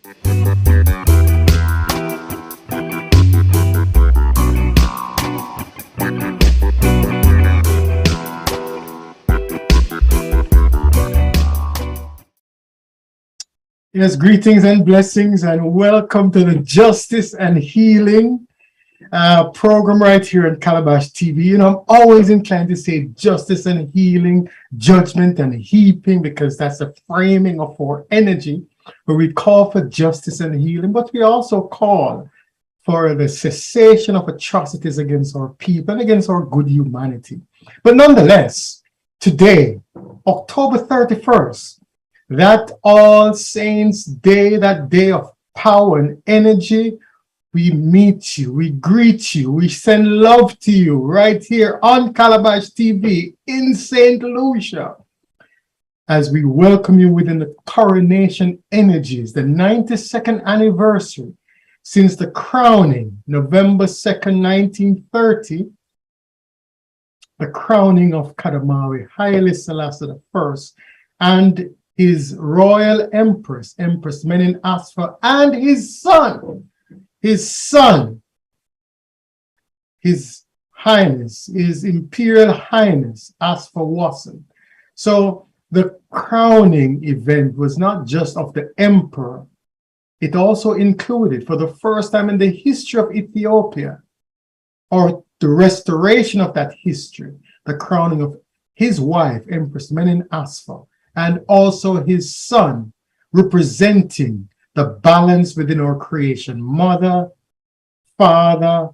Yes, greetings and blessings, and welcome to the Justice and Healing program right here on Calabash TV. You know, I'm always inclined to say justice and healing, judgment and heaping, because that's the framing of our energy, where we call for justice and healing, but we also call for the cessation of atrocities against our people and against our good humanity. But nonetheless, today, October 31st, that All Saints Day, that day of power and energy, we meet you, we greet you, we send love to you right here on Calabash TV in St. Lucia, as we welcome you within the coronation energies, the 92nd anniversary since the crowning, November 2nd, 1930, the crowning of Kadamawi Haile Selassie I and his royal empress, Empress Menen Asfa, and his son, His Highness, His Imperial Highness, Asfa Wasson. So the crowning event was not just of the emperor, it also included, for the first time in the history of Ethiopia, or the restoration of that history, the crowning of his wife, Empress Menen Asfa, and also his son, representing the balance within our creation, mother, father,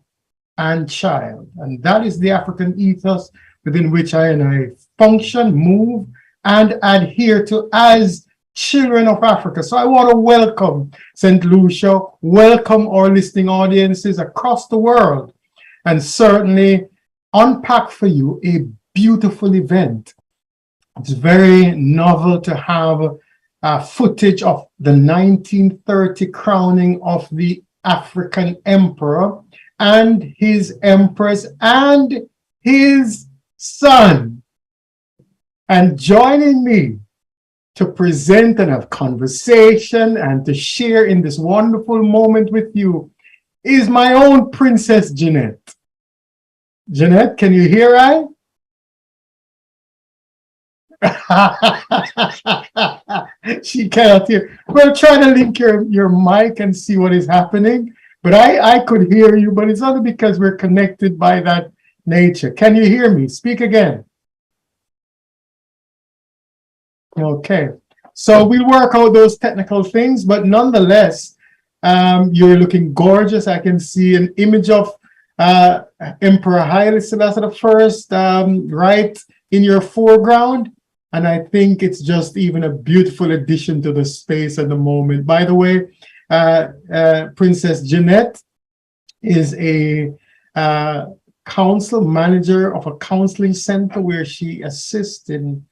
and child. And that is the African ethos within which I function, move, and adhere to as children of Africa. So I want to welcome St. Lucia, welcome our listening audiences across the world, and certainly unpack for you a beautiful event. It's very novel to have footage of the 1930 crowning of the African emperor and his empress and his son. And joining me to present and have conversation and to share in this wonderful moment with you is my own Princess Jeanette. Jeanette, can you hear I? She cannot hear. Well, try to link your mic and see what is happening. But I could hear you, but it's only because we're connected by that nature. Can you hear me? Speak again. Okay. So we'll work out those technical things, but nonetheless, you're looking gorgeous. I can see an image of Emperor Haile Selassie I right in your foreground. And I think it's just even a beautiful addition to the space at the moment. By the way, Princess Jeanette is a council manager of a counseling center where she assists in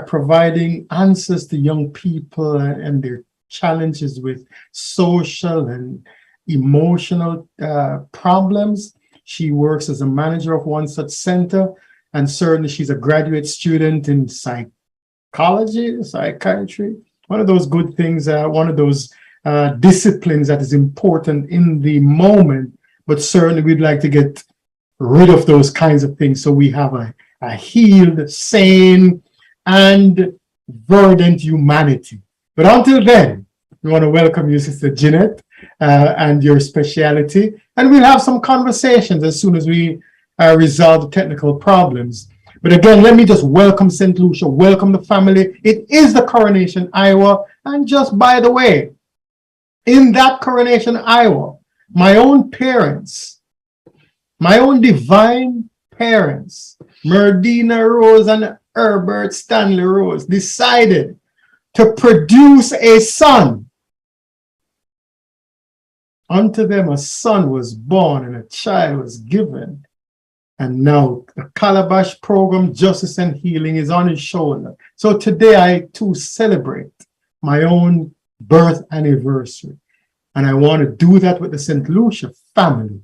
providing answers to young people and their challenges with social and emotional problems. She works as a manager of one such center, and certainly she's a graduate student in psychiatry, one of those good things, one of those disciplines that is important in the moment, but certainly we'd like to get rid of those kinds of things so we have a healed, sane, and verdant humanity. But until then, we want to welcome you, Sister Jeanette, and your speciality, and we'll have some conversations as soon as we resolve the technical problems. But again, let me just welcome St. Lucia, welcome the family. It is the Coronation, Iowa. And just by the way, in that Coronation, Iowa, my own parents, my own divine parents, Merdina Rose and Herbert Stanley Rose, decided to produce a son. Unto them a son was born and a child was given. And now the Calabash program, Justice and Healing, is on his shoulder. So today I too celebrate my own birth anniversary. And I want to do that with the St. Lucia family.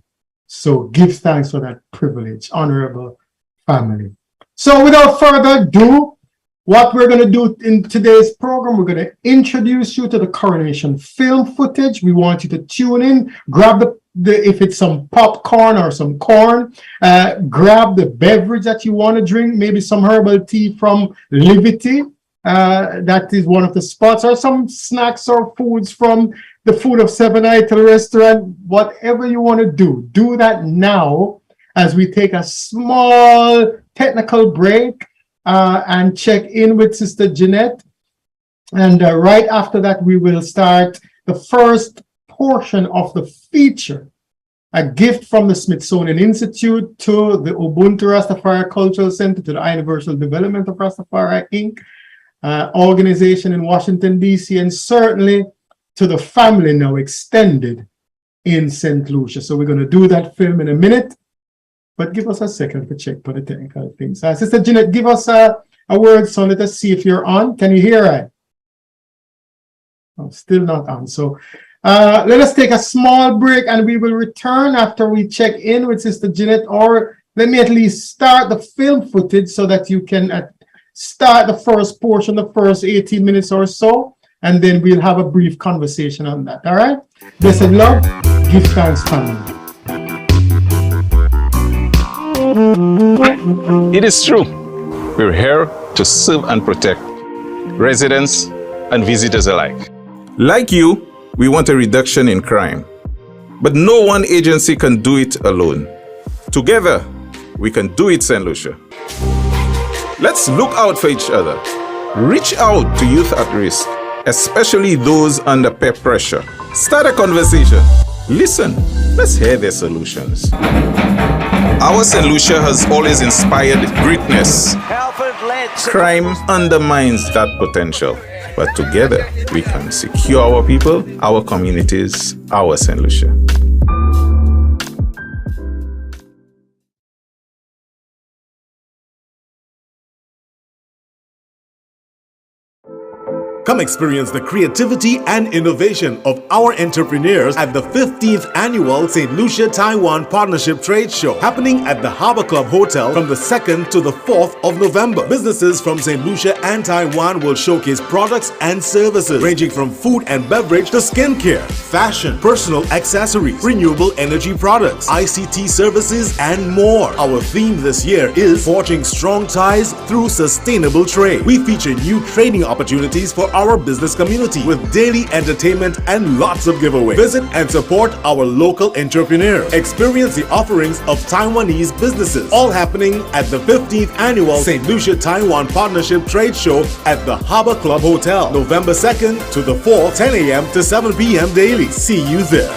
So give thanks for that privilege, honorable family. So without further ado, What we're going to do in today's program, we're going to introduce you to the coronation film footage. We want you to tune in, grab the if it's some popcorn or some corn, grab the beverage that you want to drink, maybe some herbal tea from Livity. That is one of the spots, or some snacks or foods from the Food of Seven Idol restaurant. Whatever you want to do that now as we take a small technical break and check in with Sister Jeanette. And right after that, we will start the first portion of the feature, a gift from the Smithsonian Institute to the Ubuntu Rastafari Cultural Center, to the Universal Development of Rastafari Inc., organization in Washington, D.C., and certainly to the family now extended in St. Lucia. So we're going to do that film in a minute, but give us a second to check for the technical things. Sister Jeanette, give us a word, so let us see if you're on. Can you hear right? Oh, still not on. So let us take a small break and we will return after we check in with Sister Jeanette, or let me at least start the film footage so that you can start the first portion, the first 18 minutes or so, and then we'll have a brief conversation on that. All right? Blessed love, give thanks, family. It is true. We're here to serve and protect residents and visitors alike. Like you, we want a reduction in crime. But no one agency can do it alone. Together, we can do it, St. Lucia. Let's look out for each other. Reach out to youth at risk, especially those under peer pressure. Start a conversation. Listen, let's hear their solutions. Our St. Lucia has always inspired greatness. Crime undermines that potential, but together we can secure our people, our communities, our St. Lucia. Come experience the creativity and innovation of our entrepreneurs at the 15th Annual St. Lucia Taiwan Partnership Trade Show, happening at the Harbor Club Hotel from the 2nd to the 4th of November. Businesses from St. Lucia and Taiwan will showcase products and services ranging from food and beverage to skincare, fashion, personal accessories, renewable energy products, ICT services, and more. Our theme this year is Forging Strong Ties Through Sustainable Trade. We feature new trading opportunities for our business community with daily entertainment and lots of giveaways. Visit and support our local entrepreneurs. Experience the offerings of Taiwanese businesses. All happening at the 15th Annual St. Lucia Taiwan Partnership Trade Show at the Harbor Club Hotel, November 2nd to the 4th, 10 a.m. to 7 p.m. daily. See you there.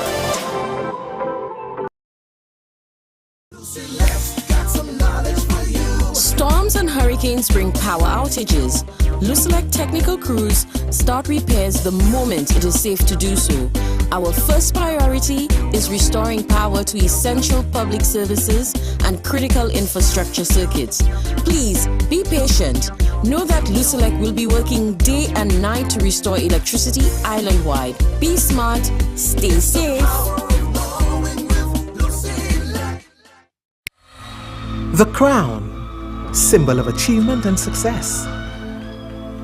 Storms and hurricanes bring power outages. Luselec technical crews start repairs the moment it is safe to do so. Our first priority is restoring power to essential public services and critical infrastructure circuits. Please be patient. Know that Luselec will be working day and night to restore electricity island-wide. Be smart, stay safe. The crown, symbol of achievement and success.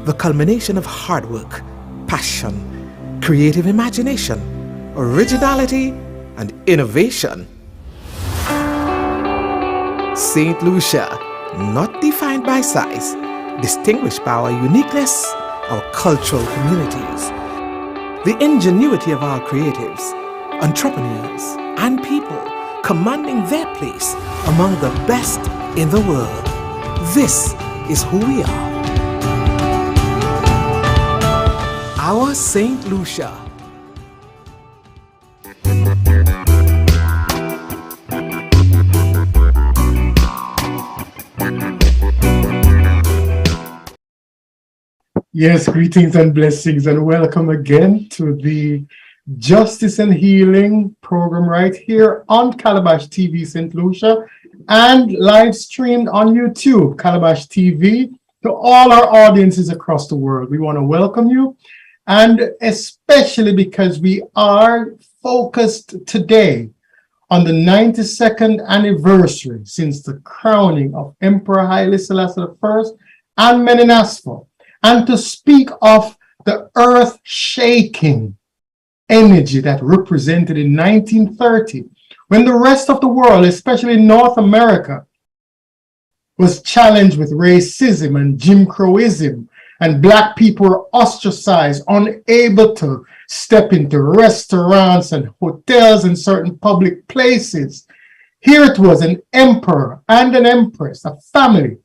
The culmination of hard work, passion, creative imagination, originality, and innovation. St. Lucia, not defined by size, distinguished by our uniqueness, our cultural communities. The ingenuity of our creatives, entrepreneurs, and people commanding their place among the best in the world. This is who we are. Our St. Lucia. Yes, greetings and blessings, and welcome again to the Justice and Healing program right here on Calabash TV St. Lucia, and live streamed on YouTube, Calabash TV, to all our audiences across the world. We want to welcome you, and especially because we are focused today on the 92nd anniversary since the crowning of Emperor Haile Selassie I and Menenasfor, and to speak of the earth shaking energy that represented in 1930, when the rest of the world, especially North America, was challenged with racism and Jim Crowism, and Black people were ostracized, unable to step into restaurants and hotels and certain public places. Here it was, an emperor and an empress, a family,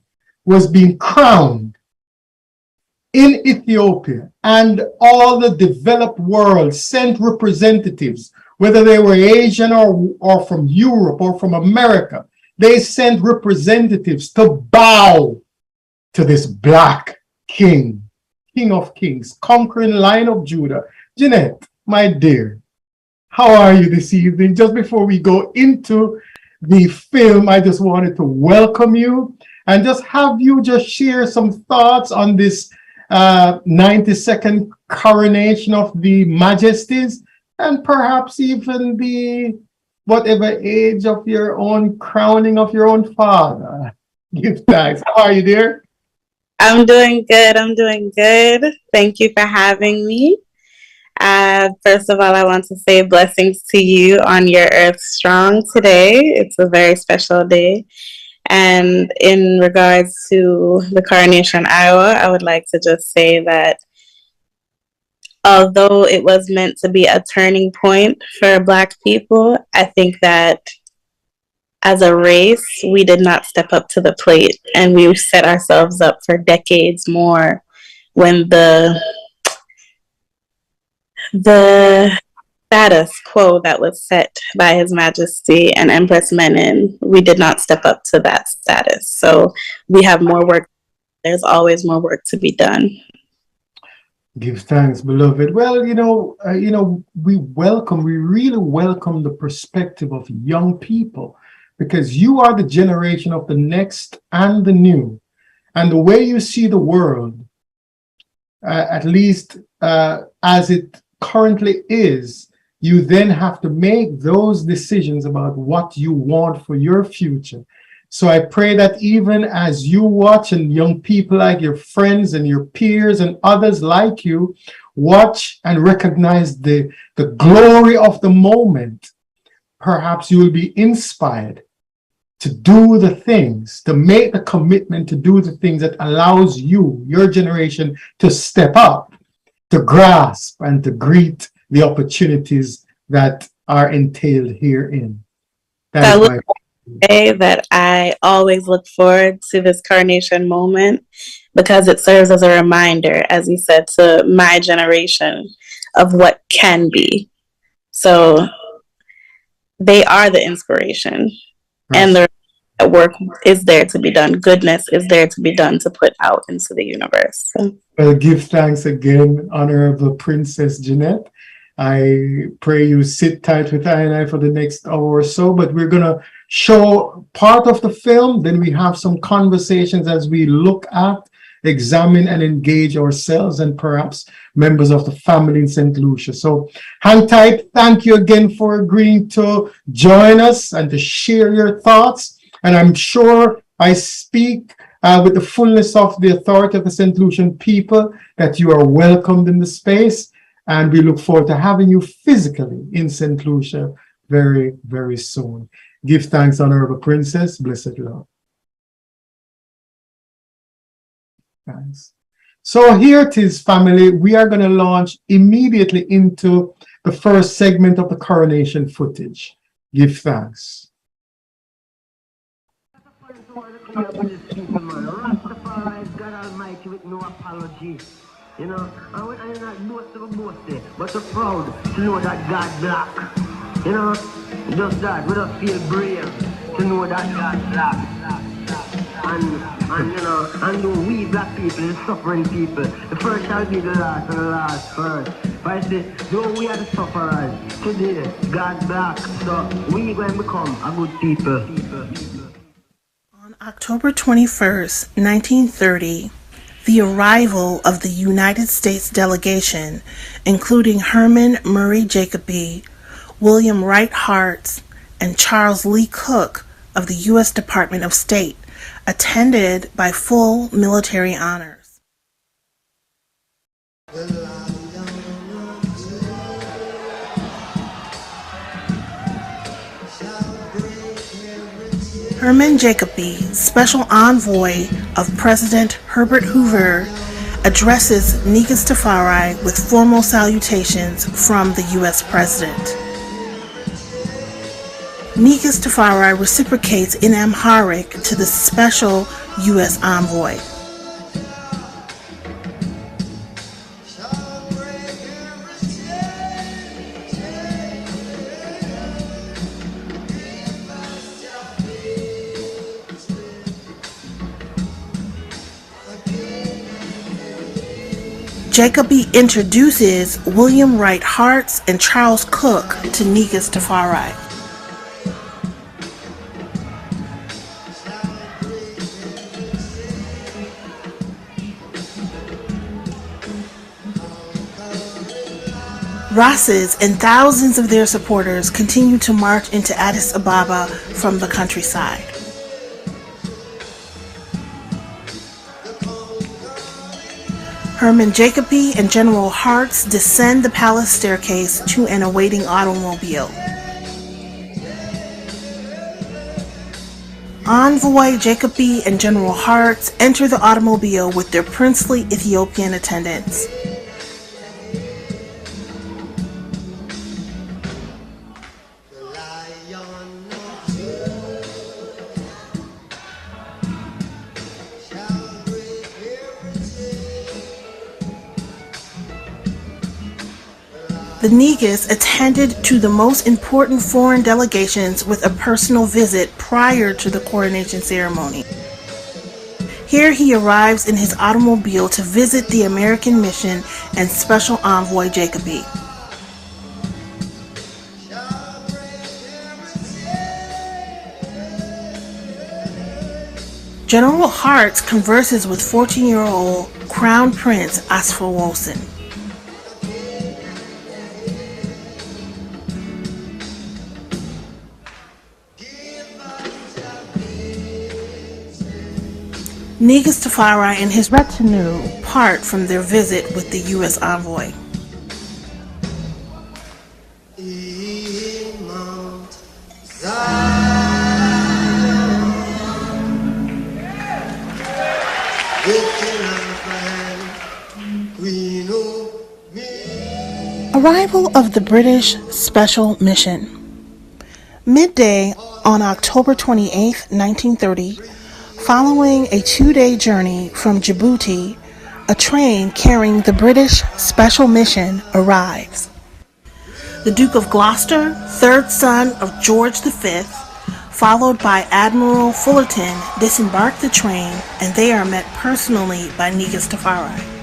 was being crowned in Ethiopia, and all the developed world sent representatives, whether they were Asian or from Europe or from America. They sent representatives to bow to this Black king, King of Kings, conquering Lion of Judah. Jeanette, my dear, how are you this evening? Just before we go into the film, I just wanted to welcome you and just have you just share some thoughts on this 92nd coronation of the majesties, and perhaps even the whatever age of your own crowning of your own father. Give thanks. How are you, dear? I'm doing good. I'm doing good. Thank you for having me. First of all, I want to say blessings to you on your Earth Strong today. It's a very special day. And in regards to the coronation, Iowa, I would like to just say that although it was meant to be a turning point for Black people, I think that as a race, we did not step up to the plate, and we set ourselves up for decades more when the status quo that was set by His Majesty and Empress Menen, we did not step up to that status. So we have more work. There's always more work to be done. Give thanks, beloved. Well, we really welcome the perspective of young people, because you are the generation of the next and the new. And the way you see the world, at least as it currently is, you then have to make those decisions about what you want for your future. So I pray that even as you watch, and young people like your friends and your peers and others like you watch and recognize the glory of the moment, perhaps you will be inspired to do the things, to make the commitment to do the things that allows you, your generation, to step up, to grasp and to greet the opportunities that are entailed herein. I would say that I always look forward to this coronation moment because it serves as a reminder, as you said, to my generation of what can be. So they are the inspiration, and the work is there to be done. Goodness is there to be done to put out into the universe. So. Well, give thanks again, Honorable Princess Jeanette. I pray you sit tight with I for the next hour or so, but we're going to show part of the film. Then we have some conversations as we look at, examine, and engage ourselves and perhaps members of the family in St. Lucia. So hang tight. Thank you again for agreeing to join us and to share your thoughts. And I'm sure I speak with the fullness of the authority of the St. Lucian people that you are welcomed in the space. And we look forward to having you physically in St. Lucia very, very soon. Give thanks, Honorable Princess. Blessed Lord. Thanks. So here it is, family. We are going to launch immediately into the first segment of the coronation footage. Give thanks. Rastafari, God Almighty, with no apology. You know, and I'm not boasting, but so proud to know that God black. You know, just that, we don't feel brave to know that God black. And you know, and we black people, the suffering people, the first shall be the last and the last first. But I say, though we are the sufferers, today, God black, so we going to become a good people. On October 21st, 1930, the arrival of the United States delegation, including Herman Murray Jacoby, William Wright Hart, and Charles Lee Cook of the U.S. Department of State, attended by full military honors. Herman Jacoby, special envoy of President Herbert Hoover, addresses Negus Tafari with formal salutations from the U.S. President. Negus Tafari reciprocates in Amharic to the special U.S. envoy. Jacoby introduces William Wright Harts and Charles Cook to Negus Tafari. Rosses and thousands of their supporters continue to march into Addis Ababa from the countryside. Herman Jacoby and General Harts descend the palace staircase to an awaiting automobile. Envoy Jacoby and General Harts enter the automobile with their princely Ethiopian attendants. The Negus attended to the most important foreign delegations with a personal visit prior to the coronation ceremony. Here he arrives in his automobile to visit the American mission and Special Envoy Jacoby. General Harts converses with 14-year-old Crown Prince Asfawosen. Negus Tafari and his retinue part from their visit with the U.S. envoy. Arrival of the British Special Mission. Midday on October 28, 1930, following a 2-day journey from Djibouti, a train carrying the British Special Mission arrives. The Duke of Gloucester, third son of George V, followed by Admiral Fullerton, disembark the train, and they are met personally by Negus Tafari.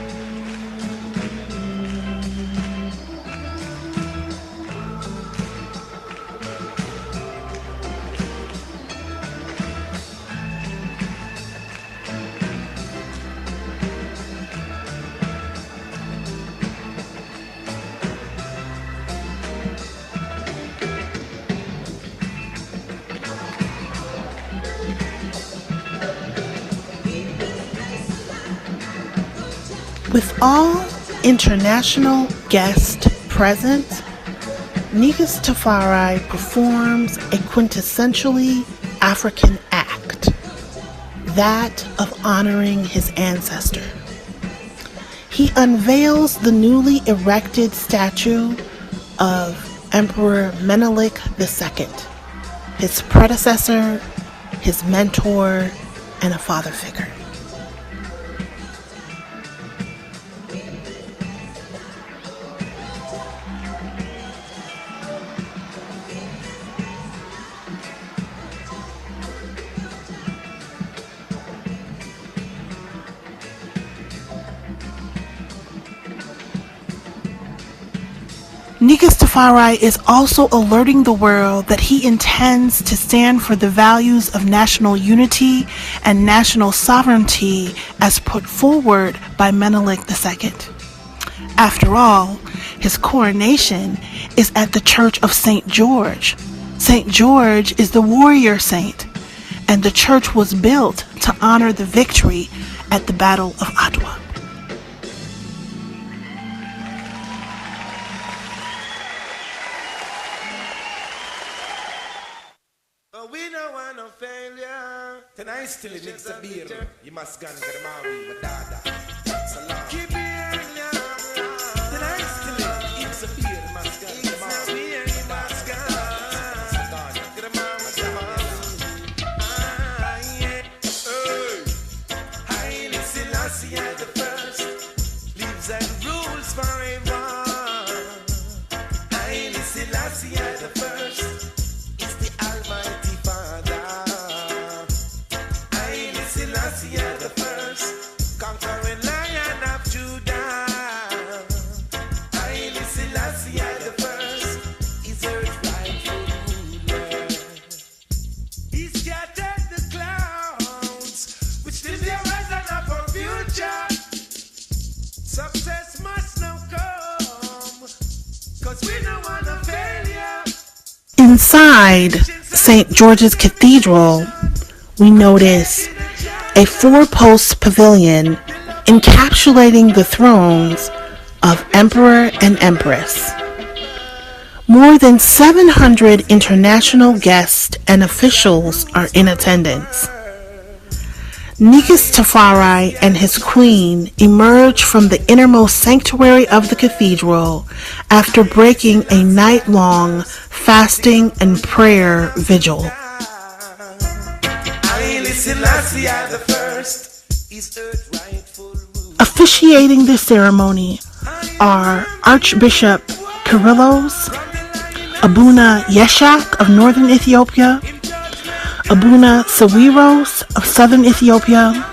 With all international guests present, Negus Tafari performs a quintessentially African act, that of honoring his ancestor. He unveils the newly erected statue of Emperor Menelik II, his predecessor, his mentor, and a father figure. Negus Tafari is also alerting the world that he intends to stand for the values of national unity and national sovereignty as put forward by Menelik II. After all, his coronation is at the Church of St. George. St. George is the warrior saint, and the church was built to honor the victory at the Battle of Adwa. We don't want no failure. Tonight still it needs a beer. You must go and get them out with dada. Salam. Keep it tonight still it's a beer. You must go and get them out. You must go. Get them out with Haile Selassie the first. Lives and rules forever. Haile Selassie the first. The first conquering lion of Judah. Haile Selassie the first is earth's rightful ruler. He scattered the clouds, which did the horizon of our future. Success must now come, 'cause we don't want a failure. Inside St. George's Cathedral, we notice a four-post pavilion encapsulating the thrones of Emperor and Empress. More than 700 international guests and officials are in attendance. Negus Tafari and his queen emerge from the innermost sanctuary of the cathedral after breaking a night-long fasting and prayer vigil. Officiating the ceremony are Archbishop Kyrillos, Abuna Yeshak of northern Ethiopia, Abuna Sawiros of southern Ethiopia,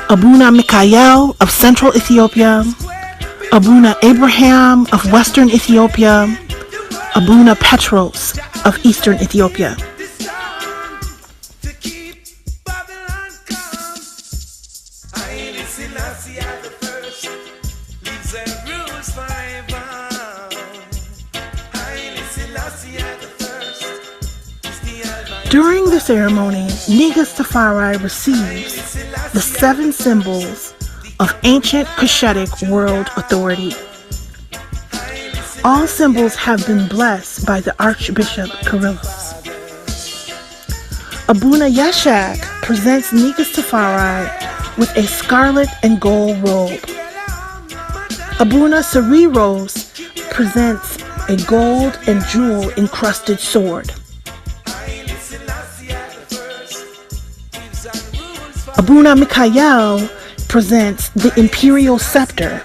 Abuna Mikhael of central Ethiopia, Abuna Abraham of western Ethiopia, Abuna Petros of eastern Ethiopia. During the ceremony, Negus Tafari receives the 7 symbols of ancient Cushitic world authority. All symbols have been blessed by the Archbishop Kyrillos. Abuna Yeshak presents Negus Tafari with a scarlet and gold robe. Abuna Sawiros presents a gold and jewel encrusted sword. Abuna Mikhael presents the imperial scepter,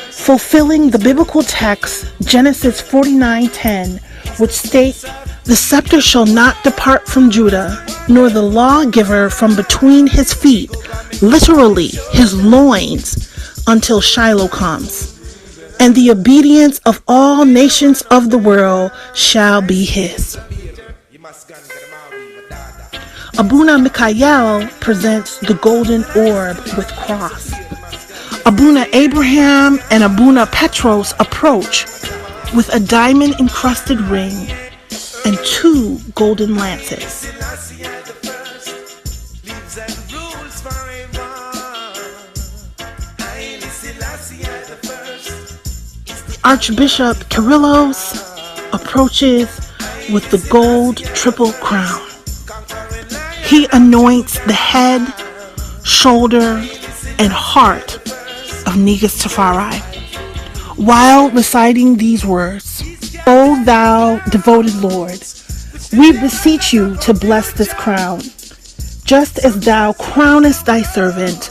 fulfilling the biblical text Genesis 49:10, which states, "The scepter shall not depart from Judah, nor the lawgiver from between his feet," literally his loins, until Shiloh comes. "And the obedience of all nations of the world shall be his." Abuna Mikhael presents the golden orb with cross. Abuna Abraham and Abuna Petros approach with a diamond encrusted ring and 2 golden lances. Archbishop Kyrillos approaches with the gold triple crown. He anoints the head, shoulder, and heart of Negus Tafari while reciting these words, "O thou devoted Lord, we beseech you to bless this crown, just as thou crownest thy servant,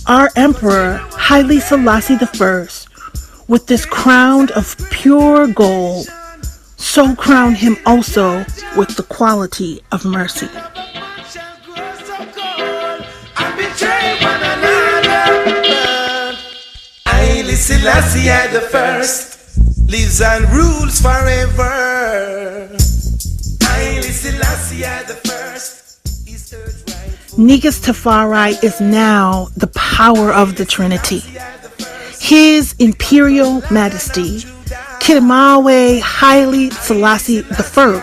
our Emperor Haile Selassie I, with this crown of pure gold, so crown him also with the quality of mercy." Haile Selassie the first lives and rules forever. Haile Selassie the first is earth's rightful. Negus Tafari is now the power of the Trinity. His Imperial Majesty, Kidamawe Haile Selassie I,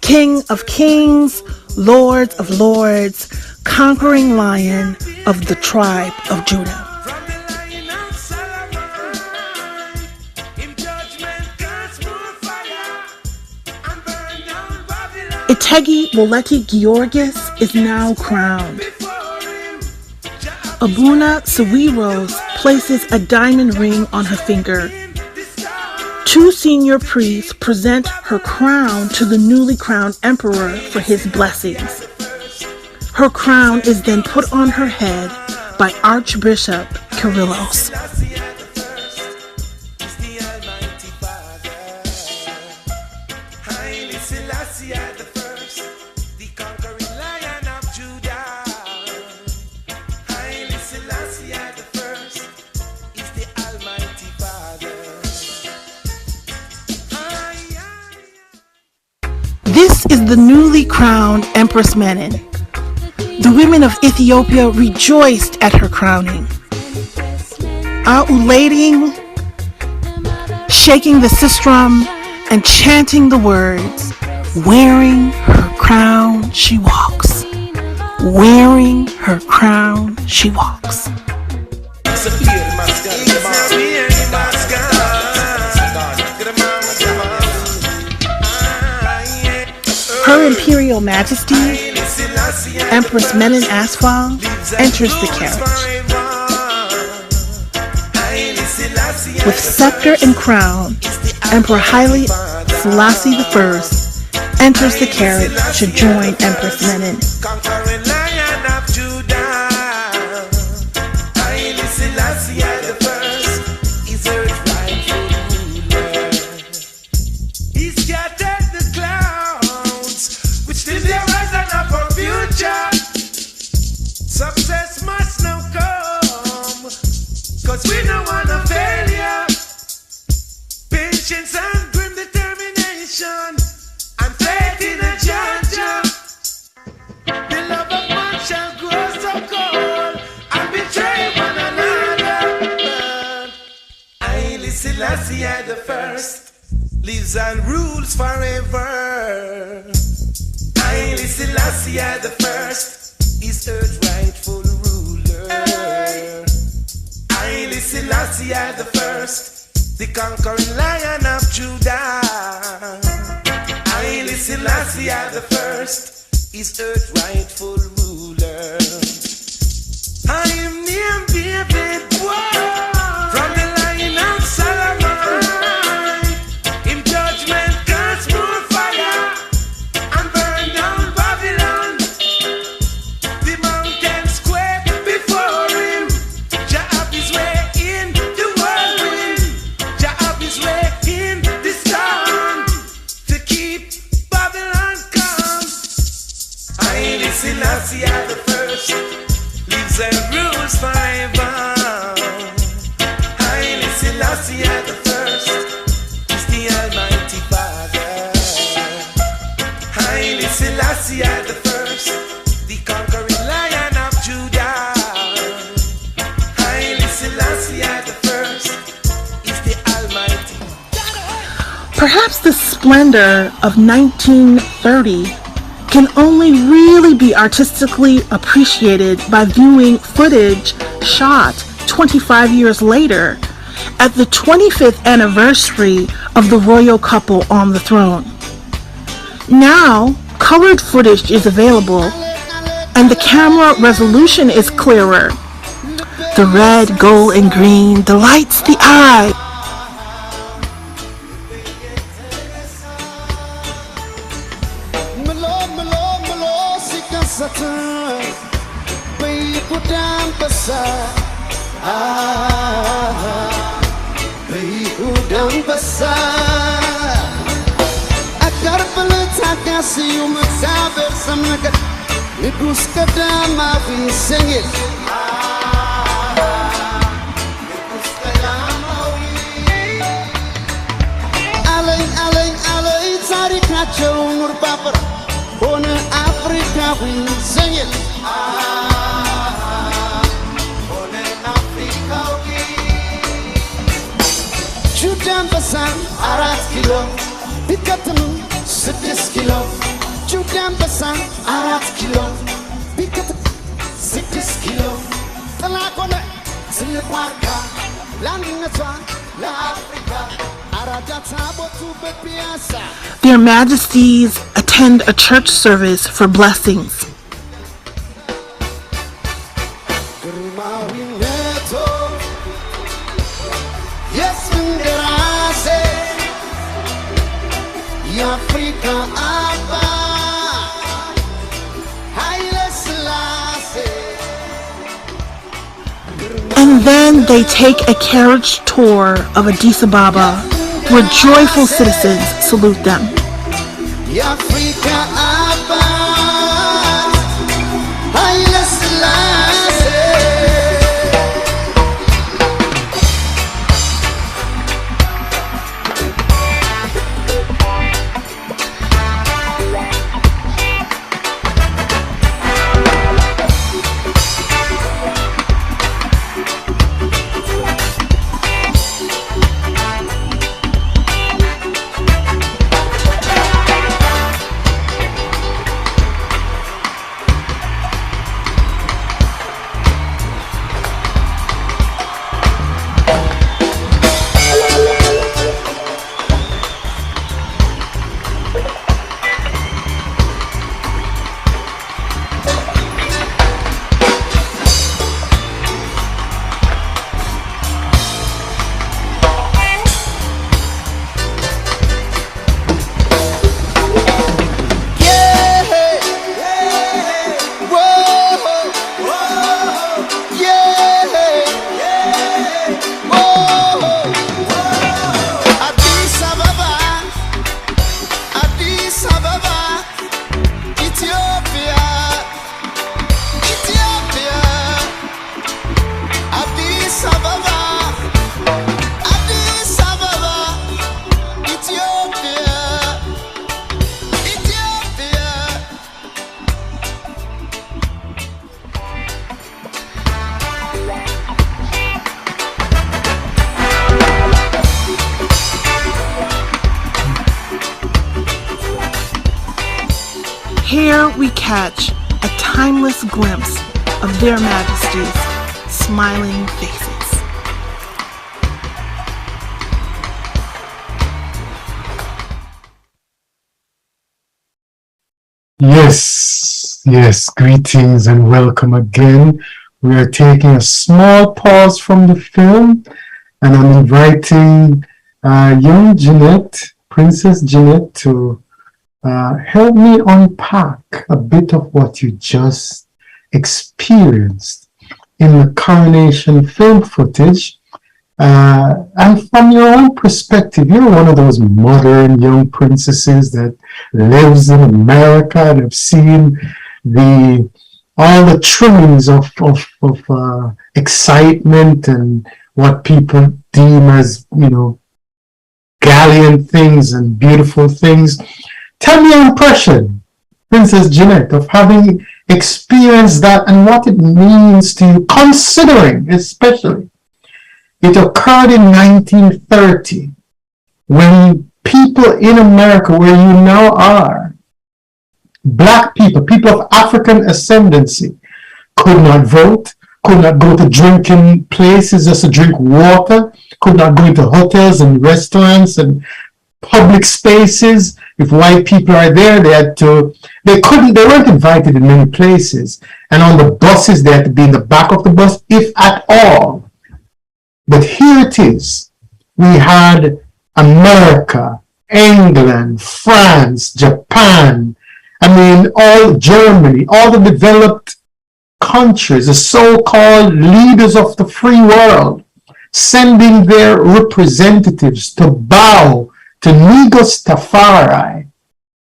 King of Kings, Lords of Lords, conquering Lion of the tribe of Judah. Itegi Woleti Georgis is now crowned. Abuna Sawiros places a diamond ring on her finger. 2 senior priests present her crown to the newly crowned emperor for his blessings. Her crown is then put on her head by Archbishop Kyrillos. This is the newly crowned Empress Menen. The women of Ethiopia rejoiced at her crowning. Ulating, shaking the sistrum, and chanting the words, wearing her crown she walks. Wearing her crown she walks. Her Imperial Majesty, Empress Menen Asfaw, enters the carriage. With scepter and crown, Emperor Haile Selassie I enters the carriage to join Empress Menen. Success must now come, cause we don't want a failure. Patience and grim determination, and faith in a judge. The love of man shall grow so cold, and betray one another. Haile Selassie the first lives and rules forever. Haile Selassie the first is Earth's rightful ruler. Haile Selassie the first, the conquering Lion of Judah. Haile Selassie the first is Earth's rightful ruler. I am named David from the Lion of Solomon. In judgment, God's more fire and burn down Babylon. The mountains quake before him. Jah have his way in the whirlwind. Jah have his way in the storm to keep Babylon calm. Haile Selassie the first lives and rules forever. Haile Selassie the first is the Almighty Father. Haile Selassie the first, the conquering Lion of Judah. Haile Selassie the first is the Almighty. Perhaps the splendor of 1930 can only really be artistically appreciated by viewing footage shot 25 years later at the 25th anniversary of the royal couple on the throne. Now, colored footage is available and the camera resolution is clearer. The red, gold, and green delights the eye. Judan Basan, Arat Kilo, Pikatum, 6 Kilo, Judambasa, Arab kilo, Picket, Sitis kilo, Talakone, Siliquaka, Landinatwa, La Africa, Arajatabo to Bepiasa. Their Majesties attend a church service for blessings. Yes, Munderase, Africa, Abba, Haile Selassie. And then they take a carriage tour of Addis Ababa, where joyful citizens salute them. Africa, Abba, Haile Selassie. Here we catch a timeless glimpse of their Majesties' smiling faces. Yes, greetings and welcome again. We are taking a small pause from the film, and I'm inviting young Jeanette, Princess Jeanette, to help me unpack a bit of what you just experienced in the coronation film footage. And from your own perspective, you're one of those modern young princesses that lives in America and have seen all the trimmings of excitement and what people deem as, gallant things and beautiful things. Tell me your impression, Princess Jeanette, of having experienced that and what it means to you, considering especially it occurred in 1930 when people in America, where you now are, Black people, people of African ascendancy, could not vote, could not go to drinking places just to drink water, could not go into hotels and restaurants and public spaces. If white people are there, they weren't invited in many places. And on the buses, they had to be in the back of the bus, if at all. But here it is. We had America, England, France, Japan, all Germany, all the developed countries, the so-called leaders of the free world, sending their representatives to bow to Negus Tafari,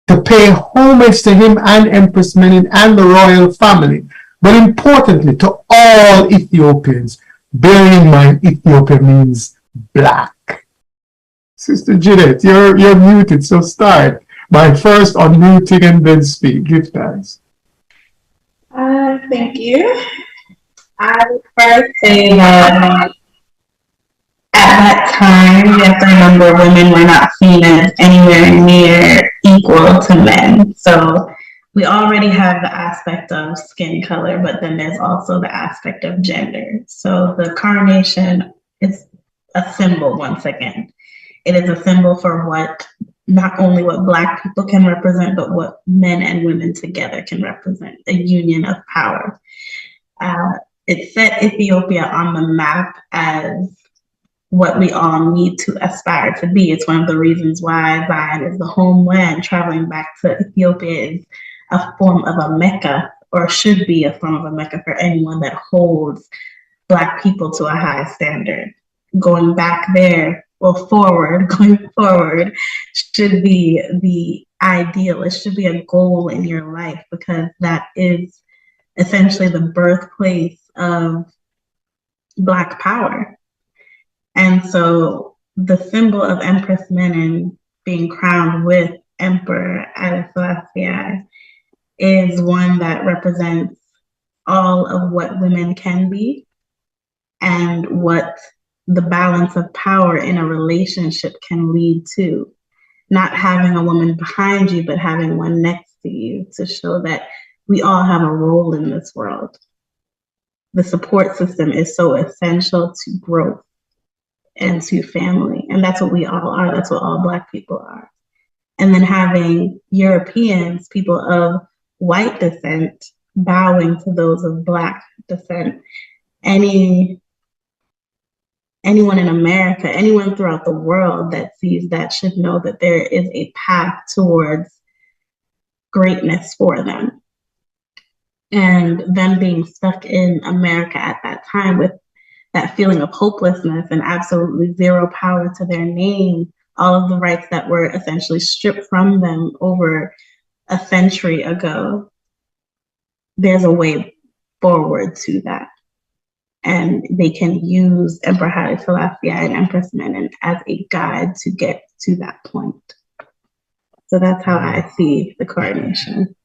to pay homage to him and Empress Menen and the royal family, but importantly to all Ethiopians, bearing in mind Ethiopia means black. Sister Jeanette, you're muted, so start by first unmuting and then speak. Give thanks. Thank you. I would first say that at that time, you have to remember women were not seen as anywhere near equal to men. So we already have the aspect of skin color, but then there's also the aspect of gender. So the coronation is a symbol once again. It is a symbol for what, not only what Black people can represent, but what men and women together can represent, a union of power. It set Ethiopia on the map as what we all need to aspire to be. It's one of the reasons why Zion is the homeland. Traveling back to Ethiopia is a form of a Mecca, or should be a form of a Mecca for anyone that holds Black people to a high standard. Going back there, going forward should be the ideal. It should be a goal in your life, because that is essentially the birthplace of Black power. And so the symbol of Empress Menen being crowned with Emperor Haile Selassie is one that represents all of what women can be and what the balance of power in a relationship can lead to. Not having a woman behind you, but having one next to you, to show that we all have a role in this world. The support system is so essential to growth and to family. And that's what we all are. That's what all Black people are. And then having Europeans, people of white descent, bowing to those of Black descent. Anyone in America, anyone throughout the world that sees that should know that there is a path towards greatness for them. And them being stuck in America at that time with that feeling of hopelessness and absolutely zero power to their name, all of the rights that were essentially stripped from them over a century ago, there's a way forward to that. And they can use Emperor Haile Selassie and Empress Menen as a guide to get to that point. So that's how I see the coronation.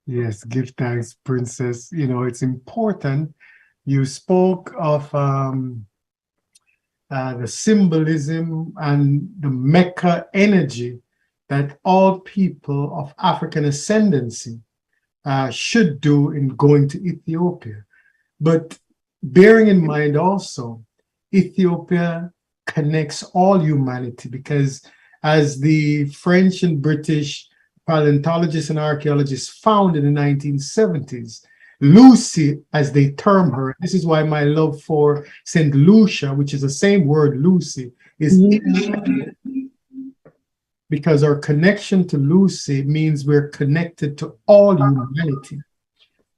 Yes, give thanks, Princess. You know, it's important. You spoke of the symbolism and the Mecca energy that all people of African ascendancy should do in going to Ethiopia. But bearing in mind also, Ethiopia connects all humanity, because as the French and British paleontologists and archaeologists found in the 1970s, Lucy, as they term her, this is why my love for St. Lucia, which is the same word, Lucy, is because our connection to Lucy means we're connected to all humanity.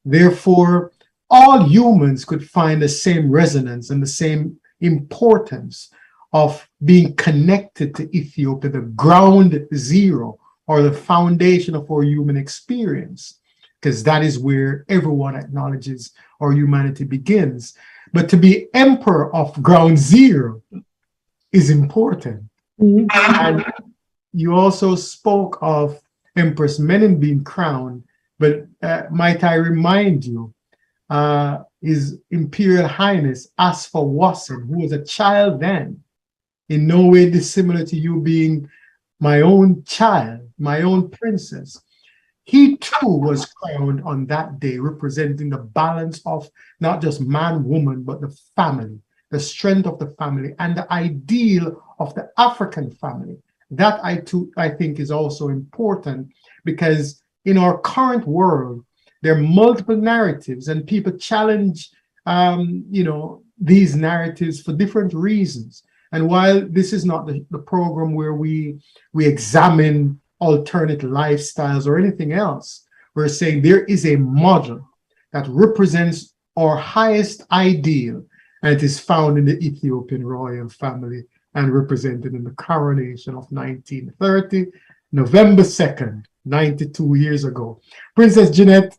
Therefore, all humans could find the same resonance and the same importance of being connected to Ethiopia, the ground zero or the foundation of our human experience, because that is where everyone acknowledges our humanity begins. But to be emperor of ground zero is important. And you also spoke of Empress Menen being crowned, but might I remind you, His Imperial Highness Asfa Wasson, who was a child then, in no way dissimilar to you being my own child, my own princess. He too was crowned on that day, representing the balance of not just man, woman, but the family, the strength of the family, and the ideal of the African family. That I think is also important, because in our current world, there are multiple narratives, and people challenge, these narratives for different reasons. And while this is not the program where we examine alternate lifestyles or anything else, we're saying there is a model that represents our highest ideal, and it is found in the Ethiopian royal family and represented in the coronation of 1930, November 2nd, 92 years ago. Princess Jeanette,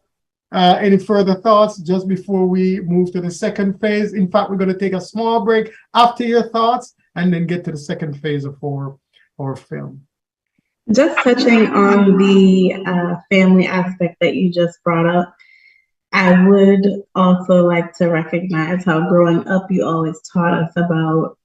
any further thoughts just before we move to the second phase? In fact, we're going to take a small break after your thoughts and then get to the second phase of our film. Just touching on the family aspect that you just brought up, I would also like to recognize how growing up you always taught us about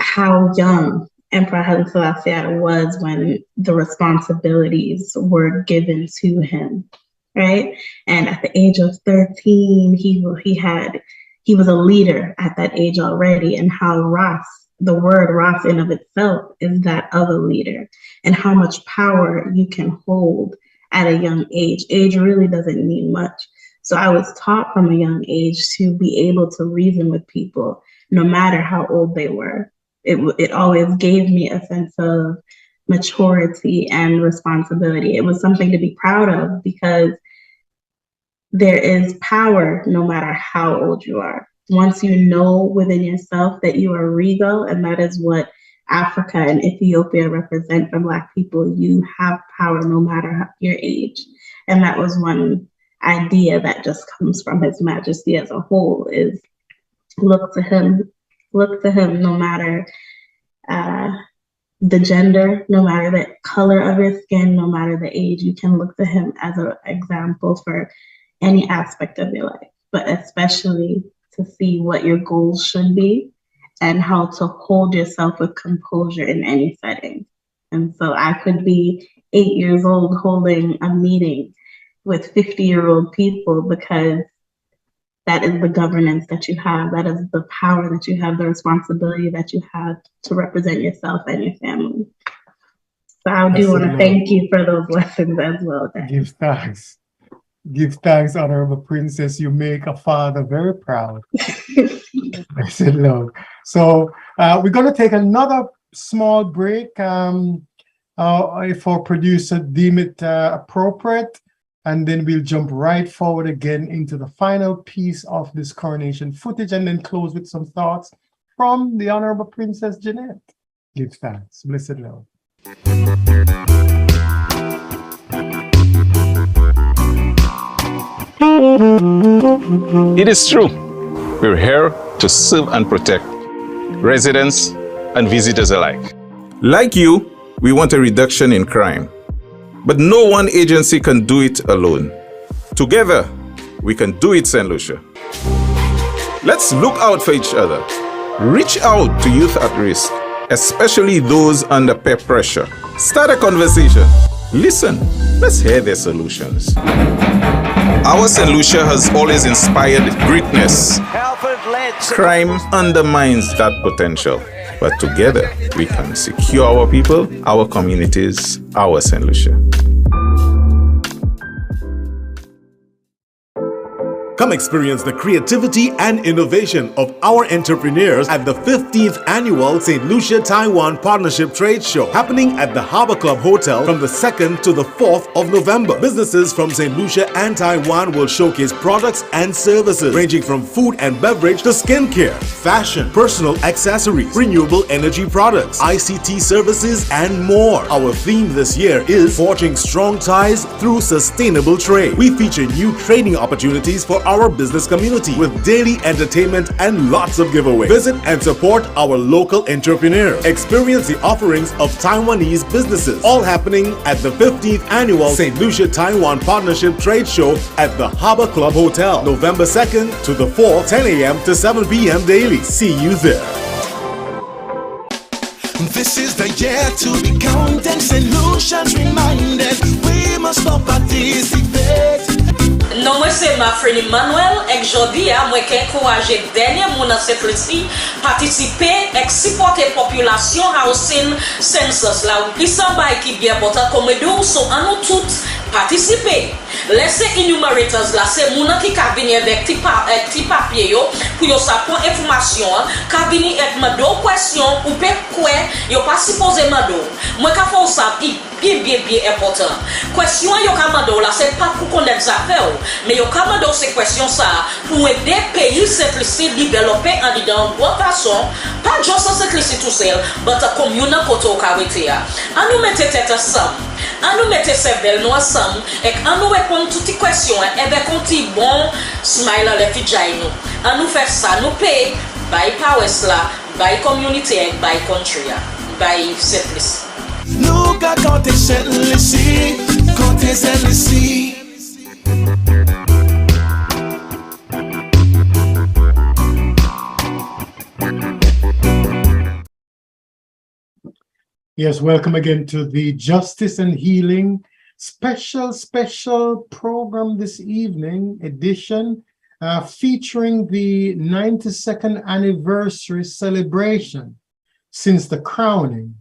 how young Emperor Haile Selassie was when the responsibilities were given to him, right? And at the age of 13, he was a leader at that age already, and how Ras, the word Ras in of itself is that of a leader, and how much power you can hold at a young age. Age really doesn't mean much. So I was taught from a young age to be able to reason with people, no matter how old they were. It always gave me a sense of maturity and responsibility. It was something to be proud of, because there is power no matter how old you are. Once you know within yourself that you are regal, and that is what Africa and Ethiopia represent for Black people, you have power no matter your age. And that was one idea that just comes from His Majesty as a whole, is look to him no matter the gender, no matter the color of your skin, no matter the age. You can look to him as an example for any aspect of your life, but especially to see what your goals should be and how to hold yourself with composure in any setting. And so I could be 8 years old holding a meeting with 50-year-old people, because that is the governance that you have. That is the power that you have, the responsibility that you have to represent yourself and your family. So I do want to thank you for those lessons as well. Give thanks. Give thanks, Honorable Princess. You make a father very proud. I said, Lord. So we're going to take another small break if our producer deem it appropriate. And then we'll jump right forward again into the final piece of this coronation footage, and then close with some thoughts from the Honorable Princess Jeanette. Give thanks. Blessed Lord. It is true. We're here to serve and protect residents and visitors alike. Like you, we want a reduction in crime. But no one agency can do it alone. Together, we can do it, St. Lucia. Let's look out for each other. Reach out to youth at risk, especially those under peer pressure. Start a conversation. Listen. Let's hear their solutions. Our St. Lucia has always inspired greatness. Crime undermines that potential. But together, we can secure our people, our communities, our St. Lucia. Come experience the creativity and innovation of our entrepreneurs at the 15th Annual St. Lucia Taiwan Partnership Trade Show, happening at the Harbor Club Hotel from the 2nd to the 4th of November. Businesses from St. Lucia and Taiwan will showcase products and services ranging from food and beverage to skincare, fashion, personal accessories, renewable energy products, ICT services, and more. Our theme this year is Forging Strong Ties Through Sustainable Trade. We feature new trading opportunities for our business community with daily entertainment and lots of giveaways. Visit and support our local entrepreneurs. Experience the offerings of Taiwanese businesses. All happening at the 15th Annual St. Lucia Taiwan Partnership Trade Show at the Harbor Club Hotel, November 2nd to the 4th, 10 a.m. to 7 p.m. daily. See you there. This is the year to be counting solutions reminded. We must not participate. Non, moi c'est ma frère Emmanuel et aujourd'hui moi qui encourager dernier moun dans cette liste participer et supporter population housing census là plus somebody qui bien important comme nous so en nous toutes participer. Laissez enumerators là c'est moun qui ka venir avec petit papier yo pour yo sa prend information ka venir avec ma deux questions ou peut quoi yo pas supposé mando. Moi ka faut ça bien important. Question yo ka mando là c'est pas pour connaître ça mais yo ka mando ces questions ça pour aider pays cette liste développer en dedans bonne façon pas juste cette liste tout seul mais communal koto ka wete a. On nous mettre tête ensemble. On nous mettre cerveau nous ensemble et on nous répondre toutes les questions et ben conti bon smile les filles nous. On nous faire ça nous paye by powers là by community et by country by cette liste. Look at quand c'est ici, quand c'est ici. Yes, welcome again to the Justice and Healing special program this evening edition, featuring the 92nd anniversary celebration since the crowning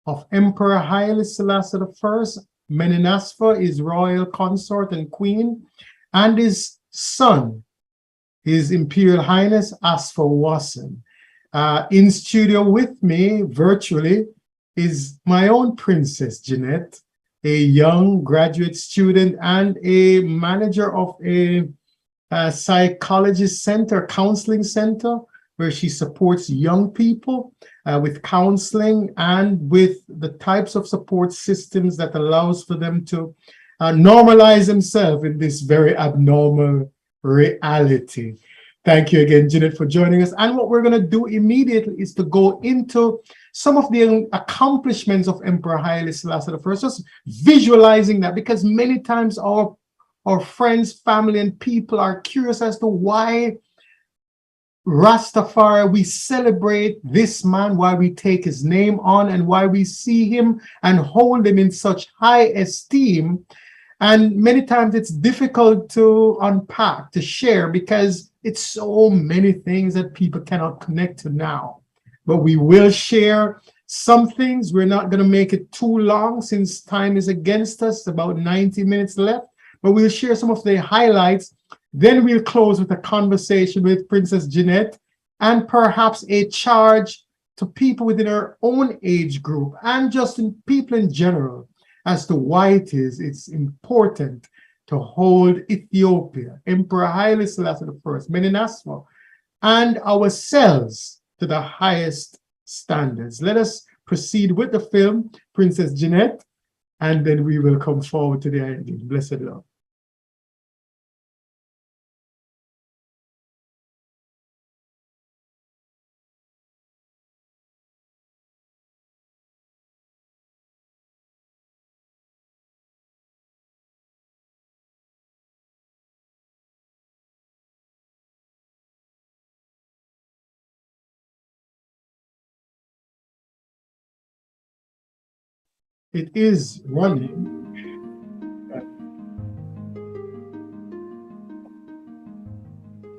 of Emperor Haile Selassie I, Meninasfa, his royal consort and queen, and his son, His Imperial Highness Asfa Wasson. In studio with me virtually is my own Princess Jeanette, a young graduate student and a manager of a psychology center, counseling center, where she supports young people with counseling and with the types of support systems that allows for them to normalize themselves in this very abnormal reality. Thank you again, Jeanette, for joining us. And what we're going to do immediately is to go into some of the accomplishments of Emperor Haile Selassie I, just visualizing that, because many times our friends, family, and people are curious as to why Rastafari, we celebrate this man, why we take his name on, and why we see him and hold him in such high esteem. And many times it's difficult to unpack, to share, because it's so many things that people cannot connect to now. But we will share some things. We're not going to make it too long since time is against us, about 90 minutes left. But we'll share some of the highlights. Then we'll close with a conversation with Princess Jeanette, and perhaps a charge to people within our own age group and just in people in general as to why it's important to hold Ethiopia, Emperor Haile Selassie I, Meninasfa, and ourselves to the highest standards. Let us proceed with the film, Princess Jeanette, and then we will come forward to the ending. Blessed love. It is running.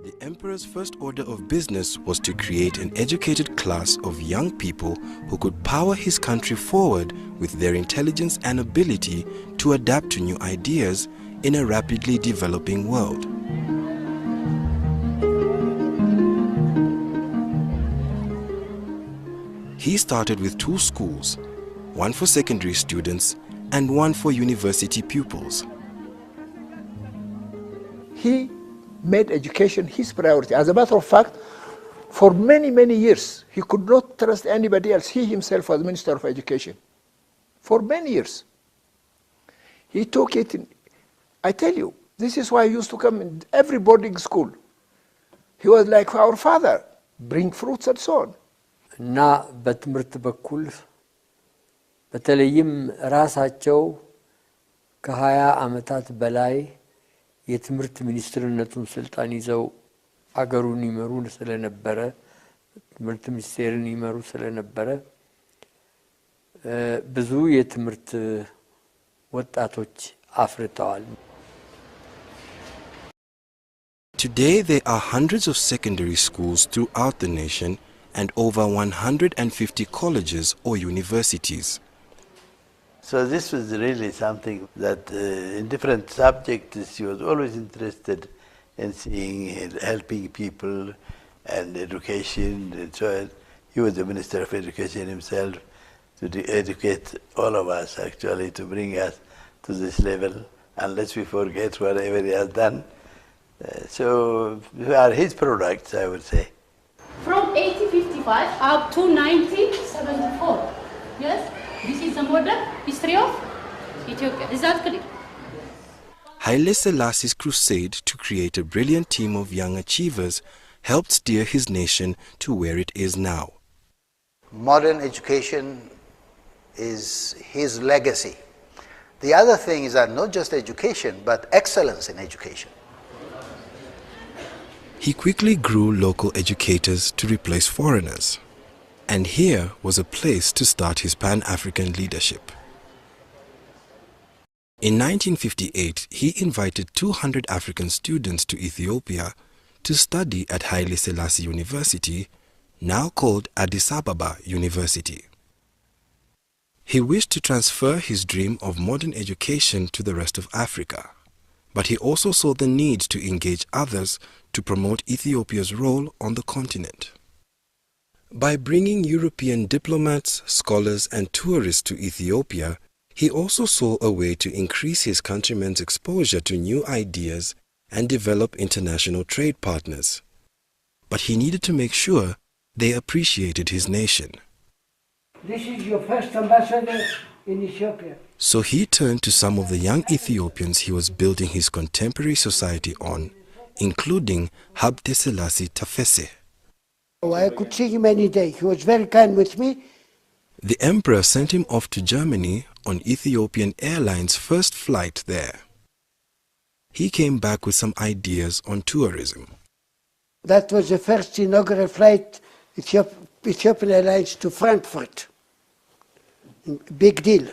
The Emperor's first order of business was to create an educated class of young people who could power his country forward with their intelligence and ability to adapt to new ideas in a rapidly developing world. He started with 2 schools, one for secondary students and one for university pupils. He made education his priority. As a matter of fact, for many, many years, he could not trust anybody else. He himself was Minister of Education. For many years. He took it in, I tell you, this is why he used to come in every boarding school. He was like our father, bring fruits and so on. እና በትምህርት በኩል በተለይም ራሳቸው ከ20 ዓመታት በላይ የትምህርት ሚኒስትርነቱን ስልጣን ይዘው አገሩን ይመሩ ስለነበረ ትምህርት ሚኒስቴርን ይመሩ ስለነበረ ብዙ የትምህርት ወጣቶች አፍርተዋል። Today there are hundreds of secondary schools throughout the nation and over 150 colleges or universities. So this was really something that in different subjects he was always interested in seeing, helping people and education and so on. He was the Minister of Education himself to educate all of us actually, to bring us to this level, unless we forget whatever he has done. So we are his products, I would say. From 1855 up to 1974, yes? This is the modern history of Ethiopia. Is that clear? Haile Selassie's crusade to create a brilliant team of young achievers helped steer his nation to where it is now. Modern education is his legacy. The other thing is that not just education, but excellence in education. He quickly grew local educators to replace foreigners. And here was a place to start his Pan-African leadership. In 1958, he invited 200 African students to Ethiopia to study at Haile Selassie University, now called Addis Ababa University. He wished to transfer his dream of modern education to the rest of Africa, but he also saw the need to engage others to promote Ethiopia's role on the continent. By bringing European diplomats, scholars, and tourists to Ethiopia, he also saw a way to increase his countrymen's exposure to new ideas and develop international trade partners. But he needed to make sure they appreciated his nation. This is your first ambassador in Ethiopia. So he turned to some of the young Ethiopians he was building his contemporary society on, including Habte Selassie Tafese. Oh, I could see him any day. He was very kind with me. The emperor sent him off to Germany on Ethiopian Airlines' first flight there. He came back with some ideas on tourism. That was the first inaugural flight, Ethiopian Airlines to Frankfurt. Big deal.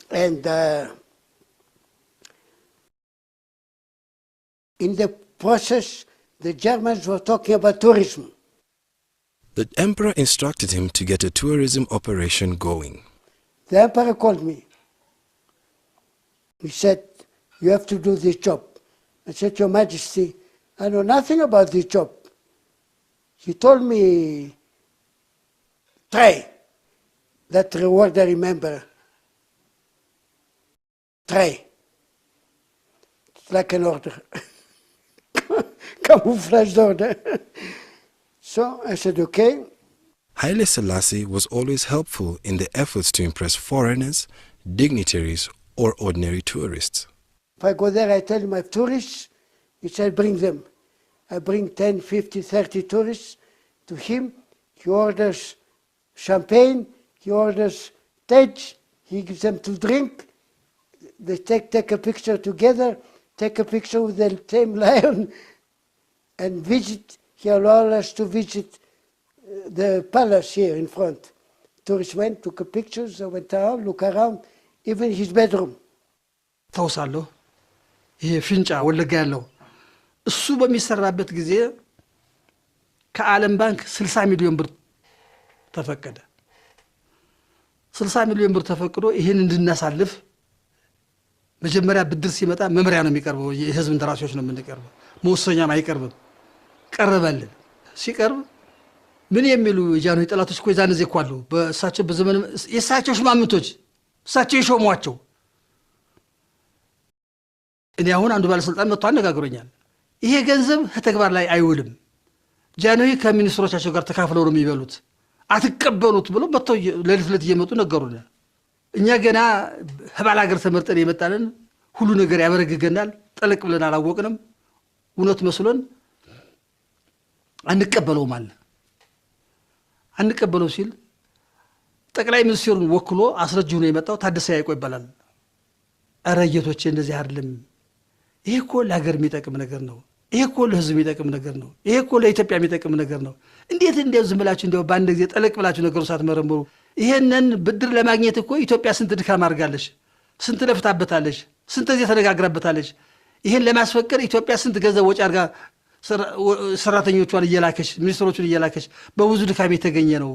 And in the process, the Germans were talking about tourism. The emperor instructed him to get a tourism operation going. The emperor called me. He said, you have to do this job. I said, Your Majesty, I know nothing about this job. He told me, try. That reward I remember. Try. It's like an order. Camouflaged order. So I said, okay. Haile Selassie was always helpful in the efforts to impress foreigners, dignitaries, or ordinary tourists. If I go there, I tell him I have tourists. He said, bring them. I bring 10, 50, 30 tourists to him. He orders champagne. He orders tej. He gives them to drink. They take a picture together, take a picture with the same lion, and visit. He allowed us to visit the palace here in front. Tourists went, took pictures, they went around, look around, even his bedroom. ታውሳለሁ ይሄ ፍንጫ ወለጋ ያለው እሱ በሚሰራበት ጊዜ ከዓለም ባንክ 60 ሚሊዮን ብር ተፈቀደ 60 ሚሊዮን ብር ተፈቅዶ ይሄን እንድናሳልፍ መጀመሪያ ብድር ሲመጣ መመሪያ ነው የሚቀርበው የህዝብ እንደራሴዎች ነው የምንቀርበው መወሰኛም አይቀርብም ቀረበልን ሲቀርብ ምን የሚሉ ጃኖ ጠላቶች እኮ ዛን እዚህ ኳሉ በእሳቸው በዘመን የእሳቸው ሽማምንቶች እሳቸው ይሾሟቸው እኔ አሁን አንዱ ባለስልጣን መጥቶ አነጋግሮኛል ይሄ ገንዘብ ተግባር ላይ አይውልም ጃኖይ ከሚኒስትሮቻቸው ጋር ተካፍለው ነው የሚበሉት አትቀበሉት ብሎ መጥቶ ለልፍለት እየመጡ ነገሩና እኛ ገና ህባል ሀገር ተመርጠን የመጣለን ሁሉ ነገር ያበረግገናል ጠለቅ ብለን አላወቅንም እውነት መስሎን አንቀበለው ማለት አንቀበለው ሲል ጠቅላይ ሚኒስትሩን ወክሎ አስረጅ ሆኖ የመጣው ታደሰ ያይቆ ይባላል አረየቶች እንደዚህ አይደለም ይሄ እኮ ለሀገር የሚጠቅም ነገር ነው ይሄ እኮ ለህዝብ የሚጠቅም ነገር ነው ይሄ እኮ ለኢትዮጵያ የሚጠቅም ነገር ነው እንዴት እንደው ዝም ብላችሁ እንደው ባንድ ጊዜ ጠለቅ ብላችሁ ነገሩ ሳትመረምሩ ይሄንን ብድር ለማግኘት እኮ ኢትዮጵያ ስንት ድካም አድርጋለች ስንት ለፍታበታለች ስንት ጊዜ ተነጋግራበታለች ይሄን ለማስፈቀድ ኢትዮጵያ ስንት ገንዘብ ወጪ አድርጋ ሰራተኞቿን እየላከች ሚኒስትሮቹን እየላከች በብዙ ድካም የተገኘ ነው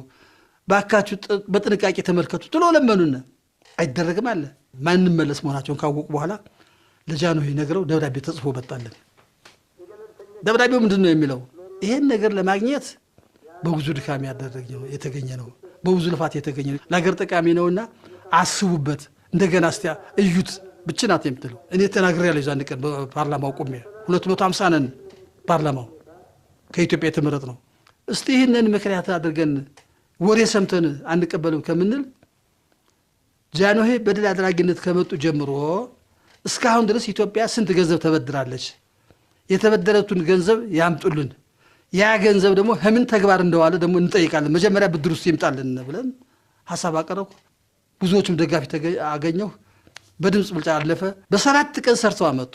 ባካችሁ በጥንቃቄ ተመልከቱ ጥሎ ለመኑና አይደረግም አለ ማንንም መለስ መሆናቸውን ካወቁ በኋላ ለጃንሆይ ነግረው ደብዳቤ ተጽፎ መጣልን ደብዳቤው ምንድነው የሚለው ይሄን ነገር ለማግኘት በብዙ ድካም ያደረገው የተገኘ ነው በብዙ ልፋት የተገኘ ለሀገር ጠቃሚ ነውና አስቡበት እንደገና እስቲ እዩት ብቻናት የምትለው እኔ ተናግሬ ያለኝ ዛን ቀን በፓርላማው ቆሜ 250 ነን ፓርላማው ከኢትዮጵያ የተመረጥ ነው እስቲ ይሄንን ምክንያት አድርገን ወሬ ሰምተን አንቀበልም ከምንል ጃንሆይ በድል አድራጊነት ከመጡ ጀምሮ እስካሁን ድረስ ኢትዮጵያ ስንት ገንዘብ ተበድራለች የተበደረቱን ገንዘብ ያምጡልን ያ ገንዘብ ደግሞ ምን ተግባር እንደዋለ ደግሞ እንጠይቃለን መጀመሪያ ብድር ውስጥ ይምጣልን ብለን ሐሳብ አቀረብኩ ብዙዎችም ደጋፊ አገኘው በድምጽ ብልጫ አለፈ በ7 ቀን ሰርተው አመጡ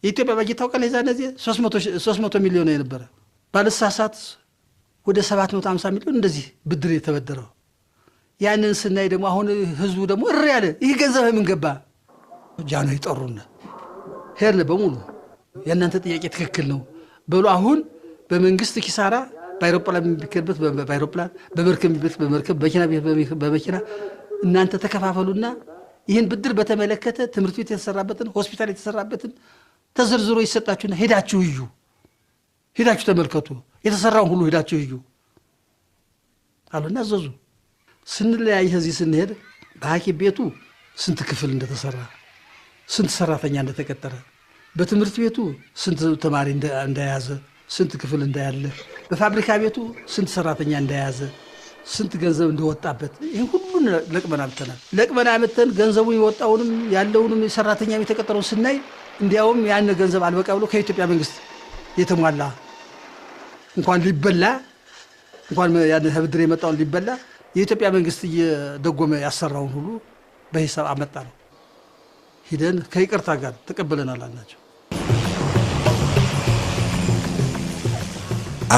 ኢትዮጵያ በጌታው ቀን ይዛነዚህ 300 ሚሊዮን የነበረ ባለሳሳት ወደ 750 ሚሊዮን እንደዚህ ብድር የተበደረው። ያንን ስናይ ደግሞ አሁን ህዝቡ ደግሞ እሪ ያለ ይህ ገንዘብ ምን ገባ? ጃኖ ይጠሩና ሄርለ በሙሉ የእናንተ ጥያቄ ትክክል ነው በሉ። አሁን በመንግስት ኪሳራ በአይሮፕላን የሚከርበት በአይሮፕላን በመርከብ የሚበት በመርከብ በመኪና እናንተ ተከፋፈሉና ይህን ብድር በተመለከተ ትምህርት ቤት የተሰራበትን ሆስፒታል የተሰራበትን ተዘርዝሮ ይሰጣችሁና ሄዳችሁ እዩ፣ ሄዳችሁ ተመልከቱ፣ የተሰራውን ሁሉ ሄዳችሁ እዩ አሉና አዘዙ። ስንለያይ እዚህ ስንሄድ በሐኪም ቤቱ ስንት ክፍል እንደተሰራ፣ ስንት ሰራተኛ እንደተቀጠረ፣ በትምህርት ቤቱ ስንት ተማሪ እንደያዘ፣ ስንት ክፍል እንዳያለ፣ በፋብሪካ ቤቱ ስንት ሰራተኛ እንደያዘ፣ ስንት ገንዘብ እንደወጣበት ይሄን ሁሉ ለቅመና አምጥተናል። ለቅመና አምጥተን ገንዘቡ የወጣውንም ያለውንም ሰራተኛ የተቀጠረውን ስናይ እንዲያውም ያን ገንዘብ አልበቃ ብሎ ከኢትዮጵያ መንግስት የተሟላ እንኳን ሊበላ እንኳን ያን ብድር የመጣውን ሊበላ የኢትዮጵያ መንግስት እየደጎመ ያሰራውን ሁሉ በሂሳብ አመጣ ነው። ሂደን ከይቅርታ ጋር ተቀበለናል አልናቸው።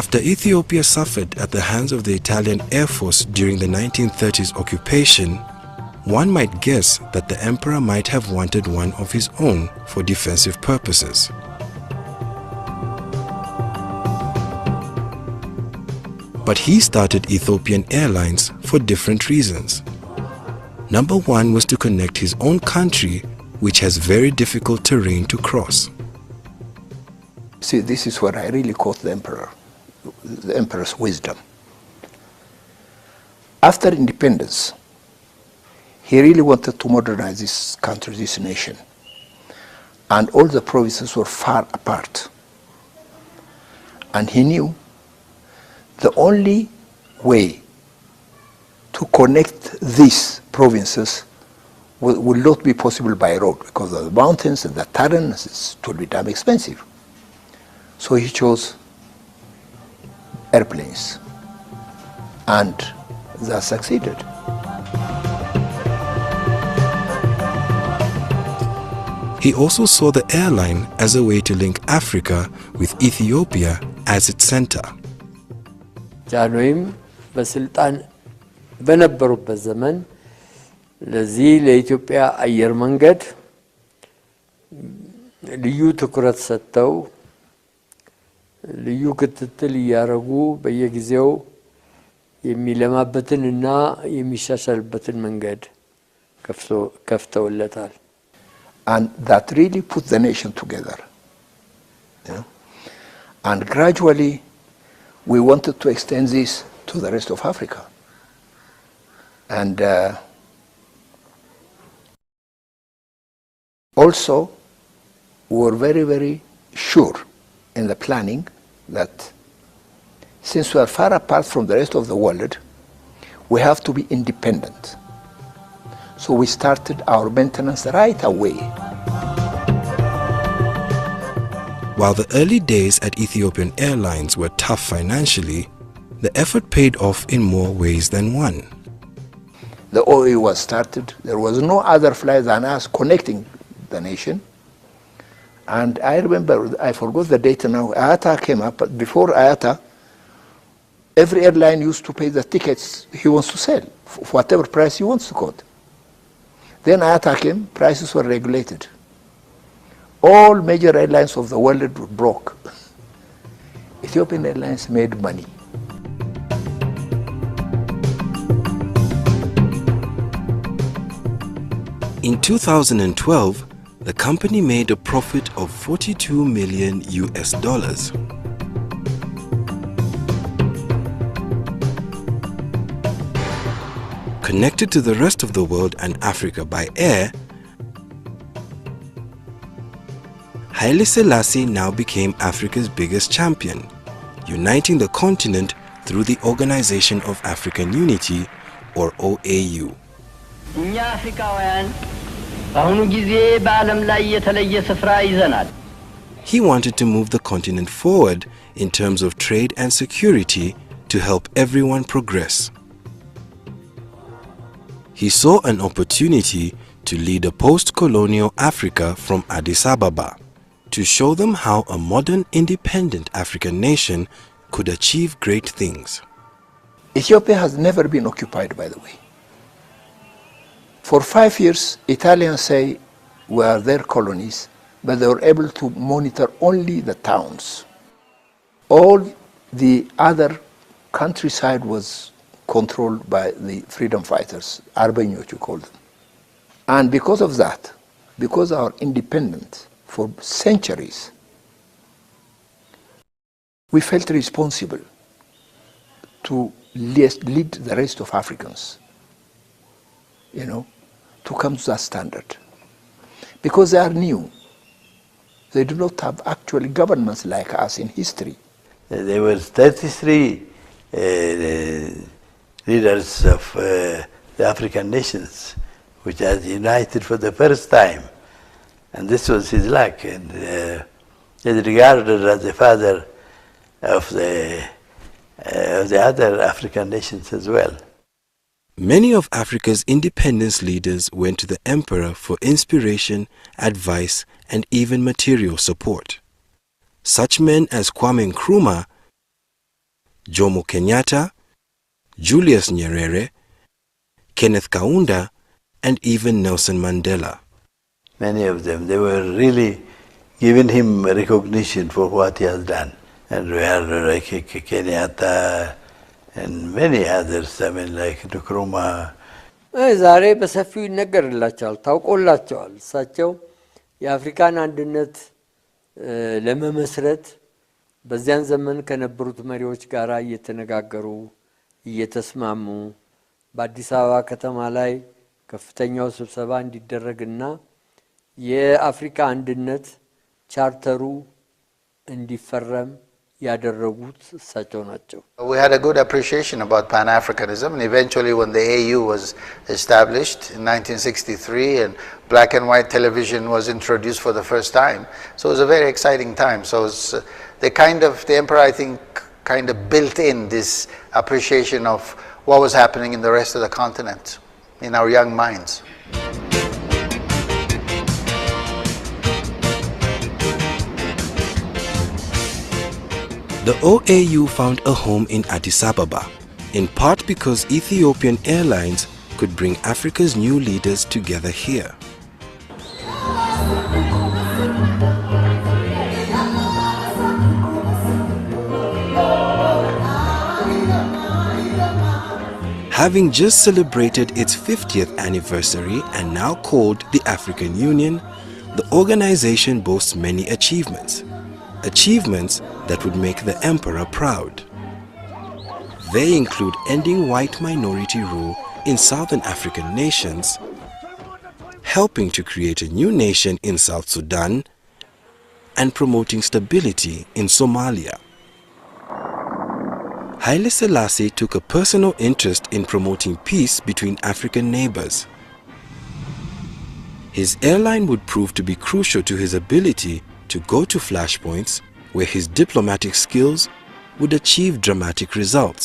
After Ethiopia suffered at the hands of the Italian Air Force during the 1930s occupation, one might guess that the emperor might have wanted one of his own for defensive purposes. But he started Ethiopian Airlines for different reasons. Number one was to connect his own country, which has very difficult terrain to cross. See, this is where I really quote the emperor's wisdom. After independence, he really wanted to modernize this country, this nation. And all the provinces were far apart. And he knew the only way to connect these provinces will not be possible by road, because of the mountains and the terrain, it will be damn expensive. So he chose airplanes, and that succeeded. He also saw the airline as a way to link Africa with Ethiopia as its center. ጃንሆይም በስልጣን በነበሩበት ዘመን ለዚህ ለኢትዮጵያ አየር መንገድ ልዩ ትኩረት ሰጥተው ልዩ ክትትል ያረጉ በየጊዜው የሚለማበትንና የሚሻሻልበትን መንገድ ከፍተውለታል። And that really put the nation together. Yeah? And gradually we wanted to extend this to the rest of Africa. And also we were very, very sure in the planning that since we are far apart from the rest of the world, we have to be independent. So we started our maintenance right away. While the early days at Ethiopian Airlines were tough financially, the effort paid off in more ways than one. The OA was started. There was no other flight than us connecting the nation. And I remember, I forgot the date now, IATA came up. But before IATA, every airline used to pay the tickets he wants to sell, for whatever price he wants to quote. Then IATA came, prices were regulated. All major airlines of the world were broke. Ethiopian Airlines made money. In 2012, the company made a profit of $42 million. Connected to the rest of the world and Africa by air, Haile Selassie now became Africa's biggest champion, uniting the continent through the Organization of African Unity, or OAU. እኛ አፍሪካውያን በአሁኑ ጊዜ በዓለም ላይ የተለየ ስፍራ ይዘናል። He wanted to move the continent forward in terms of trade and security to help everyone progress. He saw an opportunity to lead a post-colonial Africa from Addis Ababa, to show them how a modern independent African nation could achieve great things. Ethiopia has never been occupied, by the way. For 5 years, Italians say were their colonies, but they were able to monitor only the towns. All the other countryside was controlled by the freedom fighters, Arbeños you call them. And because of that, because our independence for centuries, we felt responsible to lead the rest of Africans, to come to that standard. Because they are new. They do not have actually governments like us in history. There were 33 leaders of the African nations, which had united for the first time. And this was his luck. And he's regarded as the father of the other African nations as well. Many of Africa's independence leaders went to the emperor for inspiration, advice, and even material support. Such men as Kwame Nkrumah, Jomo Kenyatta, Julius Nyerere, Kenneth Kaunda, and even Nelson Mandela. Many of them, they were really giving him recognition for what he has done. And we had like Kenyatta and many others, like Nkrumah. ዛሬ በሰፊው ይነገርላቸዋል፣ ታውቆላቸዋል። እሳቸው የአፍሪካን አንድነት ለመመስረት በዚያን ዘመን ከነበሩት መሪዎች ጋር እየተነጋገሩ እየተስማሙ በአዲስ አበባ ከተማ ላይ ከፍተኛው ስብሰባ እንዲደረግና የአፍሪካ አንድነት ቻርተሩ እንዲፈረም ያደረጉት እሳቸው ናቸው። We had a good appreciation about Pan-Africanism, and eventually when the AU was established in 1963 and black and white television was introduced for the first time, so it was a very exciting time. So it's the emperor, I think, kind of built in this appreciation of what was happening in the rest of the continent in our young minds. The OAU found a home in Addis Ababa, in part because Ethiopian Airlines could bring Africa's new leaders together here. Having just celebrated its 50th anniversary and now called the African Union, the organization boasts many achievements. Achievements that would make the emperor proud. They include ending white minority rule in southern African nations, helping to create a new nation in South Sudan, and promoting stability in Somalia. Haile Selassie took a personal interest in promoting peace between African neighbors. His airline would prove to be crucial to his ability to go to flashpoints where his diplomatic skills would achieve dramatic results.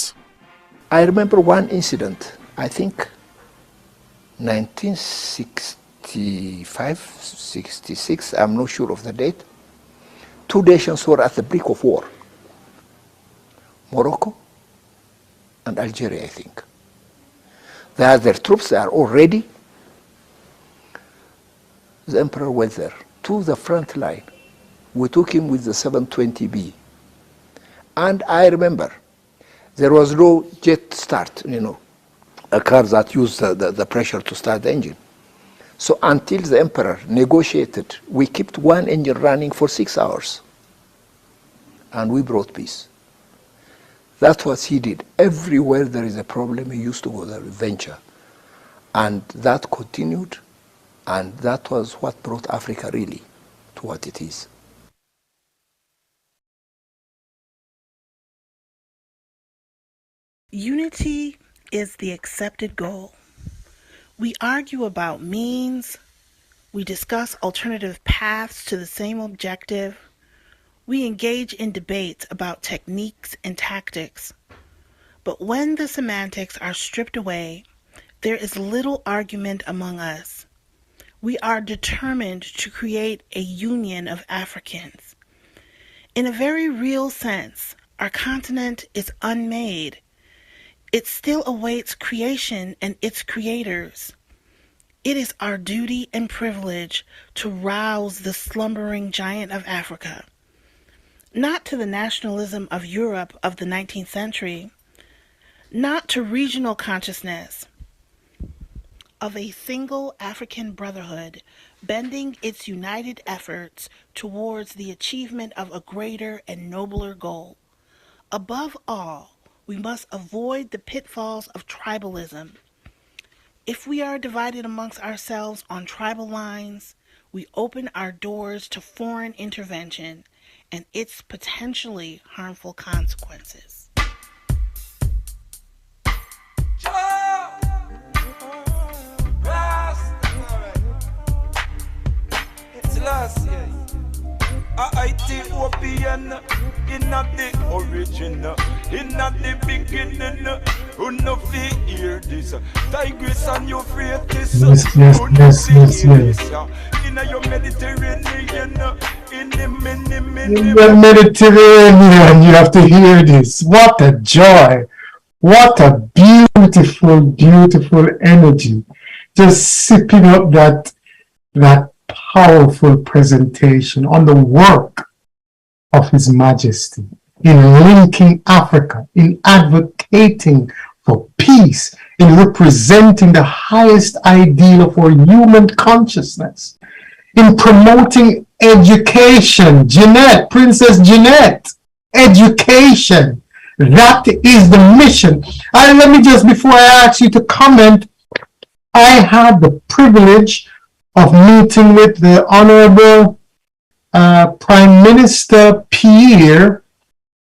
I remember one incident, I think 1965, 66, I'm not sure of the date. Two nations were at the brink of war. Morocco and Algeria, I think. They had their troops, they are all ready. The emperor went there to the front line. We took him with the 720B. And I remember there was no jet start, a car that used the pressure to start the engine. So until the emperor negotiated, we kept one engine running for 6 hours. And we brought peace. That's what he did. Everywhere there is a problem, he used to go there with venture. And that continued, and that was what brought Africa really to what it is. Unity is the accepted goal. We argue about means, we discuss alternative paths to the same objective, we engage in debates about techniques and tactics. But when the semantics are stripped away, there is little argument among us. We are determined to create a union of Africans. In a very real sense, Our continent is unmade. It still awaits creation and its creators. It is our duty and privilege to rouse the slumbering giant of Africa, not to the nationalism of Europe of the 19th century, not to regional consciousness of a single African brotherhood bending its united efforts towards the achievement of a greater and nobler goal. Above all, we must avoid the pitfalls of tribalism. If we are divided amongst ourselves on tribal lines, we open our doors to foreign intervention and its potentially harmful consequences. It's last year. Ethiopian in the origin, in the beginning. Who no fear this? Tigris and Euphrates. Yes. In your Mediterranean, in the In the Mediterranean, you have to hear this. What a joy. What a beautiful, beautiful energy. Just sipping up that powerful presentation on the work of His Majesty in linking Africa, in advocating for peace, in representing the highest ideal of our human consciousness, in promoting education. Jeanette, Princess Jeanette, education. That is the mission. And let me just, before I ask you to comment, I had the privilege of meeting with the Honorable Prime Minister Pierre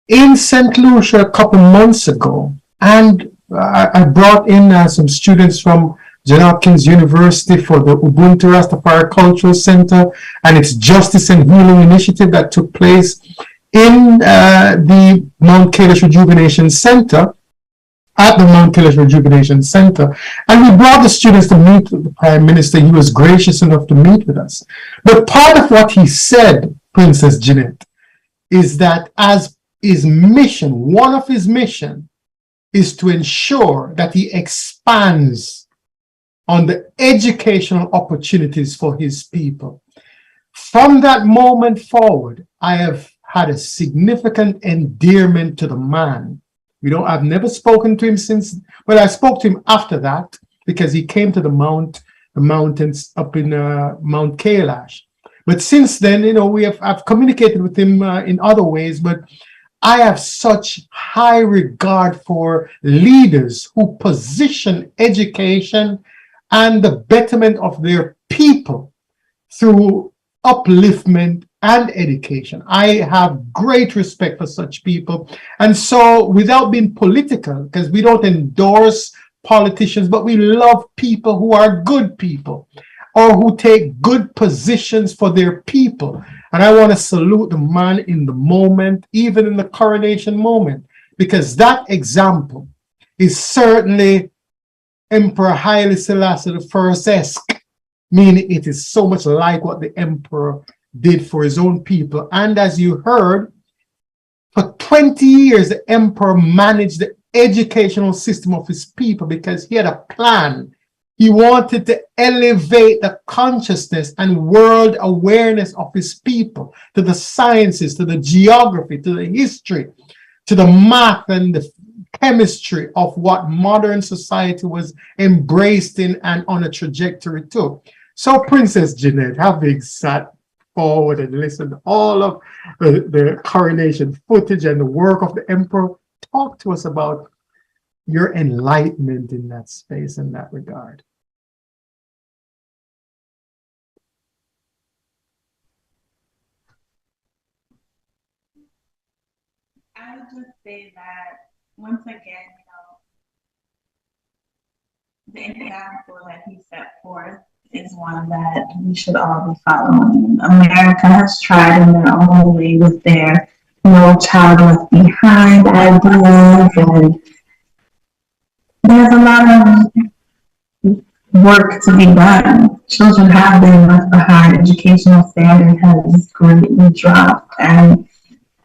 in St. Lucia a couple months ago. And I brought in some students from John Hopkins University for the Ubuntu Rastafari Cultural Center and its Justice and Healing Initiative that took place in the Mount Kalish Rejuvenation Center, at the Mount Kalish Rejuvenation Center. And we brought the students to meet with the Prime Minister. He was gracious enough to meet with us. But part of what he said, Princess Jeanette, is that as his mission, one of his mission, is to ensure that he expands on the educational opportunities for his people. From that moment forward, I have had a significant endearment to the man. I've never spoken to him since, but I spoke to him after that because he came to the mountains up in Mount Kailash. But since then, I've communicated with him in other ways, but I have such high regard for leaders who position education and the betterment of their people through upliftment and education. I have great respect for such people. And so, without being political, because we don't endorse politicians, but we love people who are good people or who take good positions for their people. And I want to salute the man in the moment, even in the coronation moment, because that example is certainly Emperor Haile Selassie I-esque, meaning it is so much like what the emperor did for his own people. And as you heard, for 20 years, the emperor managed the educational system of his people because he had a plan. He wanted to elevate the consciousness and world awareness of his people to the sciences, to the geography, to the history, to the math and the chemistry of what modern society was embraced in and on a trajectory to. So, Princess Jeanette, having sat forward and listened to all of the coronation footage and the work of the emperor, talk to us about your enlightenment in that space, in that regard. I would just say that once again, the example that he set forth is one that we should all be following. America has tried in their own way with their No Child Left Behind ideas, and there's a lot of work to be done. Children have been left behind. Educational standard has greatly dropped, and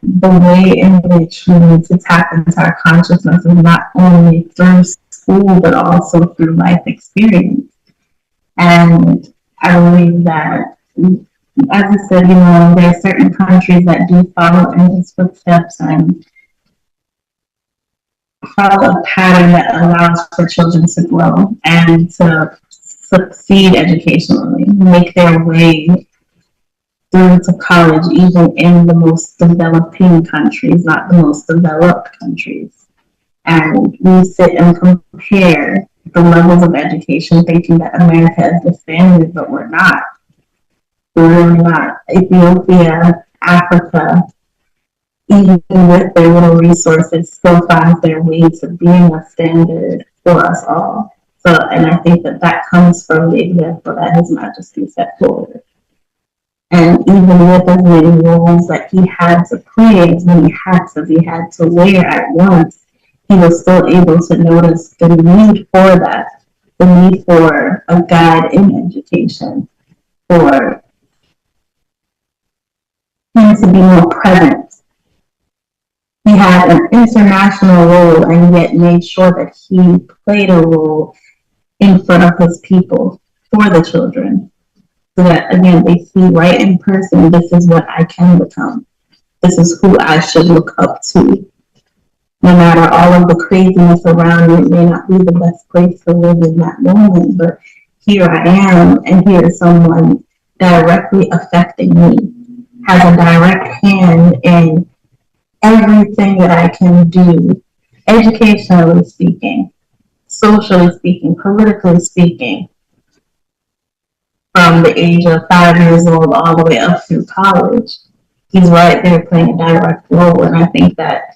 the way in which we need to tap into our consciousness is not only through school, but also through life experience. And I believe that, as I said, there are certain countries that do follow in his footsteps and follow a pattern that allows for children to grow and to succeed educationally, make their way through to college, even in the most developing countries, not the most developed countries. And we sit and compare the levels of education, thinking that America is the standard, but we're not. We're really not. Ethiopia, Africa, even with their little resources, still finds their way to being a standard for us all. So, and I think that comes from the example that His Majesty set forward. And even with as many roles that he had to play, as many hats as he had to wear at once, he was still able to notice the need for that, the need for a guide in education, for him to be more present. He had an international role and yet made sure that he played a role in front of his people for the children. So that, again, they see right in person, this is what I can become. This is who I should look up to. No matter all of the craziness around me, it may not be the best place to live in that moment, but here I am, and here is someone directly affecting me, has a direct hand in everything that I can do, educationally speaking, socially speaking, politically speaking, from the age of 5 years old all the way up through college. He's right there playing a direct role, and I think that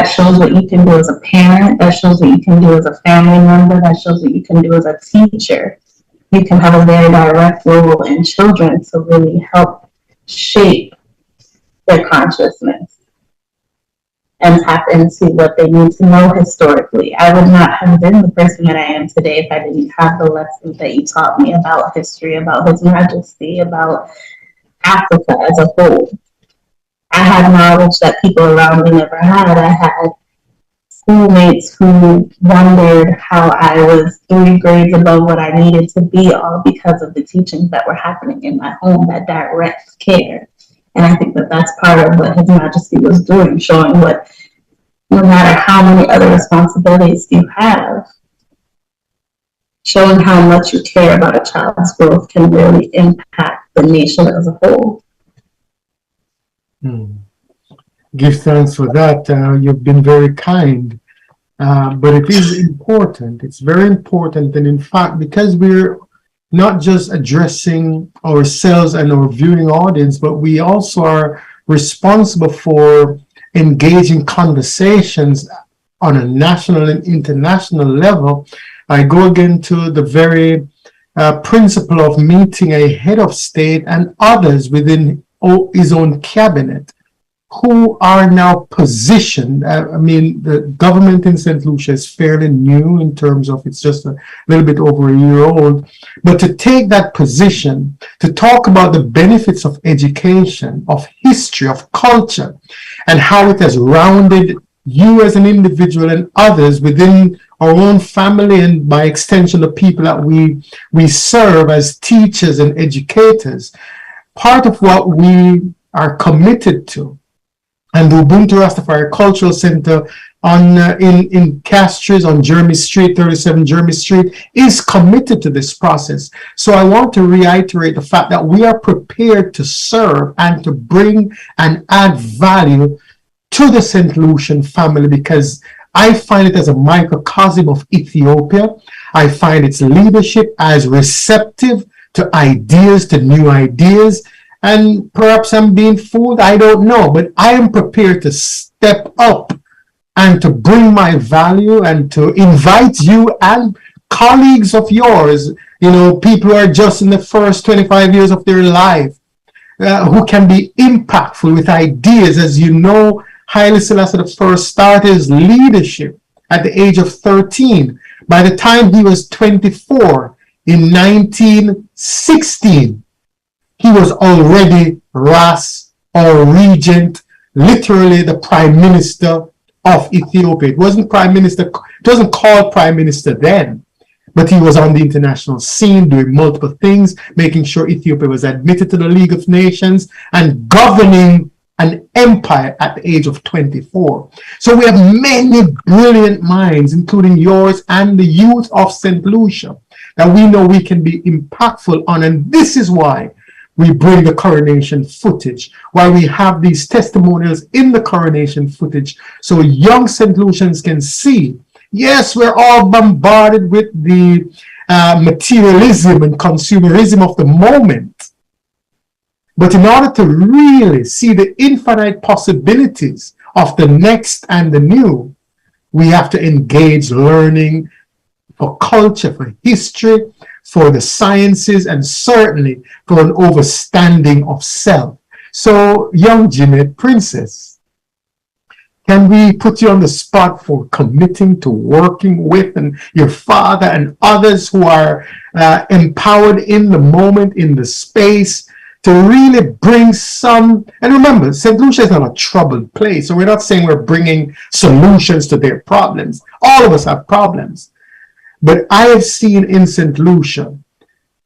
shows what you can do as a parent, that shows what you can do as a family member, that shows what you can do as a teacher. You can have a very direct role in children to really help shape their consciousness and tap into what they need to know historically. I would not have been the person that I am today if I didn't have the lessons that you taught me about history, about His Majesty, about Africa as a whole. I had knowledge that people around me never had. I had schoolmates who wondered how I was 3 grades above what I needed to be, all because of the teachings that were happening in my home, that direct care. And I think that that's part of what His Majesty was doing, showing what, no matter how many other responsibilities you have, showing how much you care about a child's growth can really impact the nation as a whole. Give thanks for that. You've been very kind. But it is important. It's very important. And in fact, because we're not just addressing ourselves and our viewing audience, but we also are responsible for engaging conversations on a national and international level. I go again to the very principle of meeting a head of state and others within his own cabinet who are now positioned. I mean, the government in St. Lucia is fairly new in terms of it's just a little bit over a year old. But to take that position, to talk about the benefits of education, of history, of culture, and how it has rounded you as an individual and others within our own family, and by extension, the people that we serve as teachers and educators, part of what we are committed to. And the Ubuntu Rastafari Cultural Center in Castries on Jeremy Street, 37 Jeremy Street, is committed to this process. So I want to reiterate the fact that we are prepared to serve and to bring and add value to the St. Lucian family, because I find it as a microcosm of Ethiopia. I find its leadership as receptive to ideas, to new ideas. And perhaps I'm being fooled, I don't know, but I am prepared to step up and to bring my value and to invite you and colleagues of yours, people who are just in the first 25 years of their life, who can be impactful with ideas. As you know, Haile Selassie I started his leadership at the age of 13. By the time he was 24 in 1916, he was already Ras or regent literally the prime minister of Ethiopia. It wasn't called prime minister then, but he was on the international scene doing multiple things, making sure Ethiopia was admitted to the League of Nations and governing an empire at the age of 24. So we have many brilliant minds, including yours and the youth of St. Lucia, that we know we can be impactful on. And this is why we bring the coronation footage, why we have these testimonials in the coronation footage, so young St. Lucians can see, yes, we're all bombarded with the materialism and consumerism of the moment. But in order to really see the infinite possibilities of the next and the new, we have to engage learning for culture, for history, for the sciences, and certainly for an understanding of self. So, young Jeanette Princess, can we put you on the spot for committing to working with and your father and others who are empowered in the moment, in the space, to really bring some, and remember, St. Lucia is not a troubled place, so we're not saying we're bringing solutions to their problems. All of us have problems. But I have seen in St. Lucia,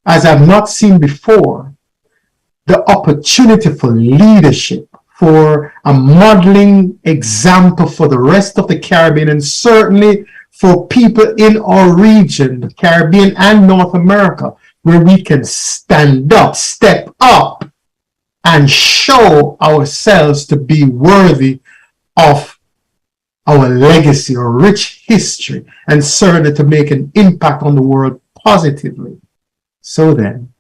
as I've not seen before, the opportunity for leadership, for a modeling example for the rest of the Caribbean, and certainly for people in our region, the Caribbean and North America, where we can stand up, step up, and show ourselves to be worthy of our legacy, our rich history, and certainly to make an impact on the world positively. So then,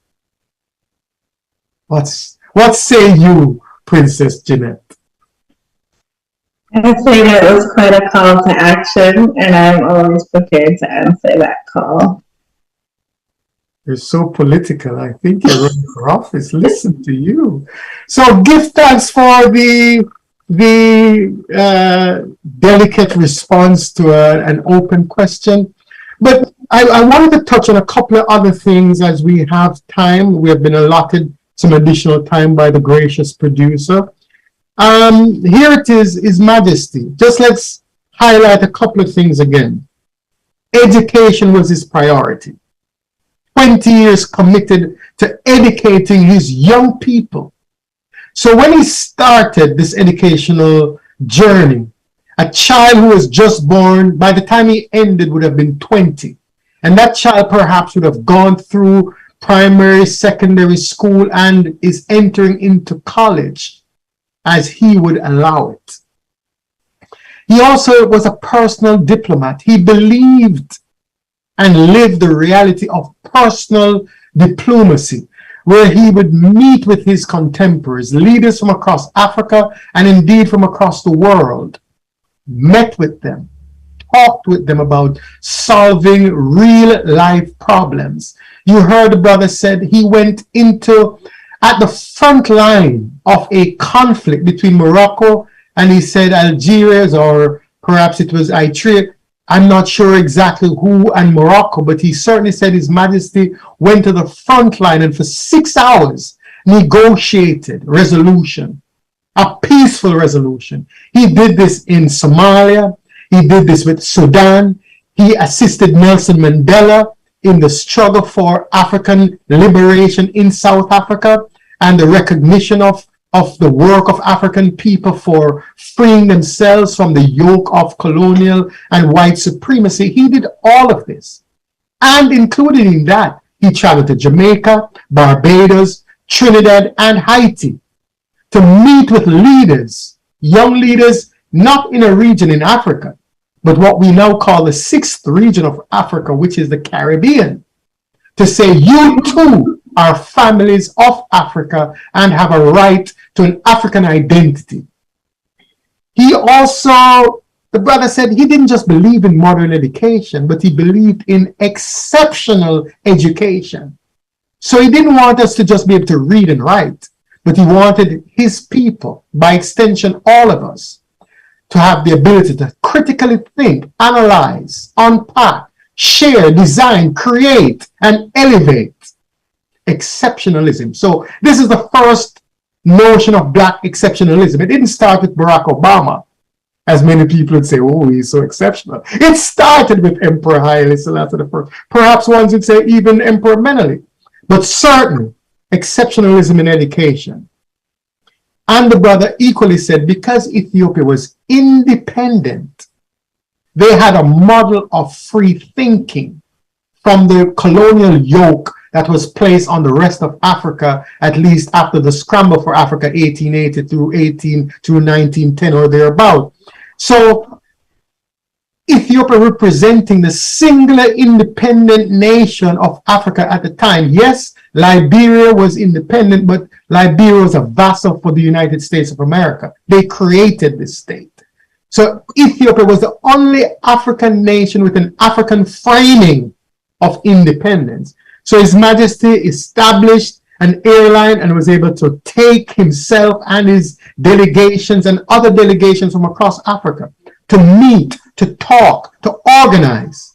what say you, Princess Jeanette? I say that was quite a call to action, and I'm always prepared to answer that call. You're so political. I think you're running for office. Listen to you. So give thanks for the delicate response to an open question. But I wanted to touch on a couple of other things as we have time. We have been allotted some additional time by the gracious producer. Here it is, His Majesty. Just let's highlight a couple of things again. Education was his priority. 20 years committed to educating his young people. So when he started this educational journey, a child who was just born, by the time he ended, would have been 20. And that child perhaps would have gone through primary, secondary school, and is entering into college as he would allow it. He also was a personal diplomat. He believed and lived the reality of personal diplomacy, where he would meet with his contemporaries, leaders from across Africa and indeed from across the world, met with them, talked with them about solving real life problems. You heard the brother said he went at the front line of a conflict between Morocco and he said Algiers, or perhaps it was Eritrea. I'm not sure exactly who and Morocco, but he certainly said His Majesty went to the front line and for 6 hours negotiated resolution, a peaceful resolution. He did this in Somalia. He did this with Sudan. He assisted Nelson Mandela in the struggle for African liberation in South Africa and the recognition of the work of African people for freeing themselves from the yoke of colonial and white supremacy. He did all of this. And included in that, he traveled to Jamaica, Barbados, Trinidad, and Haiti to meet with leaders, young leaders, not in a region in Africa, but what we now call the 6th region of Africa, which is the Caribbean, to say, you too are families of Africa and have a right to an African identity. He also, the brother said, he didn't just believe in modern education, but he believed in exceptional education. So he didn't want us to just be able to read and write, but he wanted his people, by extension all of us, to have the ability to critically think, analyze, unpack, share, design, create, and elevate. Exceptionalism. So this is the first notion of black exceptionalism. It didn't start with Barack Obama, as many people would say, oh, he's so exceptional. It started with Emperor Haile Selassie I. Perhaps one would say even Emperor Menelik. But certainly, exceptionalism in education. And the brother equally said, because Ethiopia was independent, they had a model of free thinking from the colonial yoke that was placed on the rest of Africa, at least after the scramble for Africa, 1880 through 1910 or thereabout. So Ethiopia representing the singular independent nation of Africa at the time. Yes, Liberia was independent, but Liberia was a vassal for the United States of America. They created this state. So Ethiopia was the only African nation with an African framing of independence. So His Majesty established an airline and was able to take himself and his delegations and other delegations from across Africa to meet, to talk, to organize.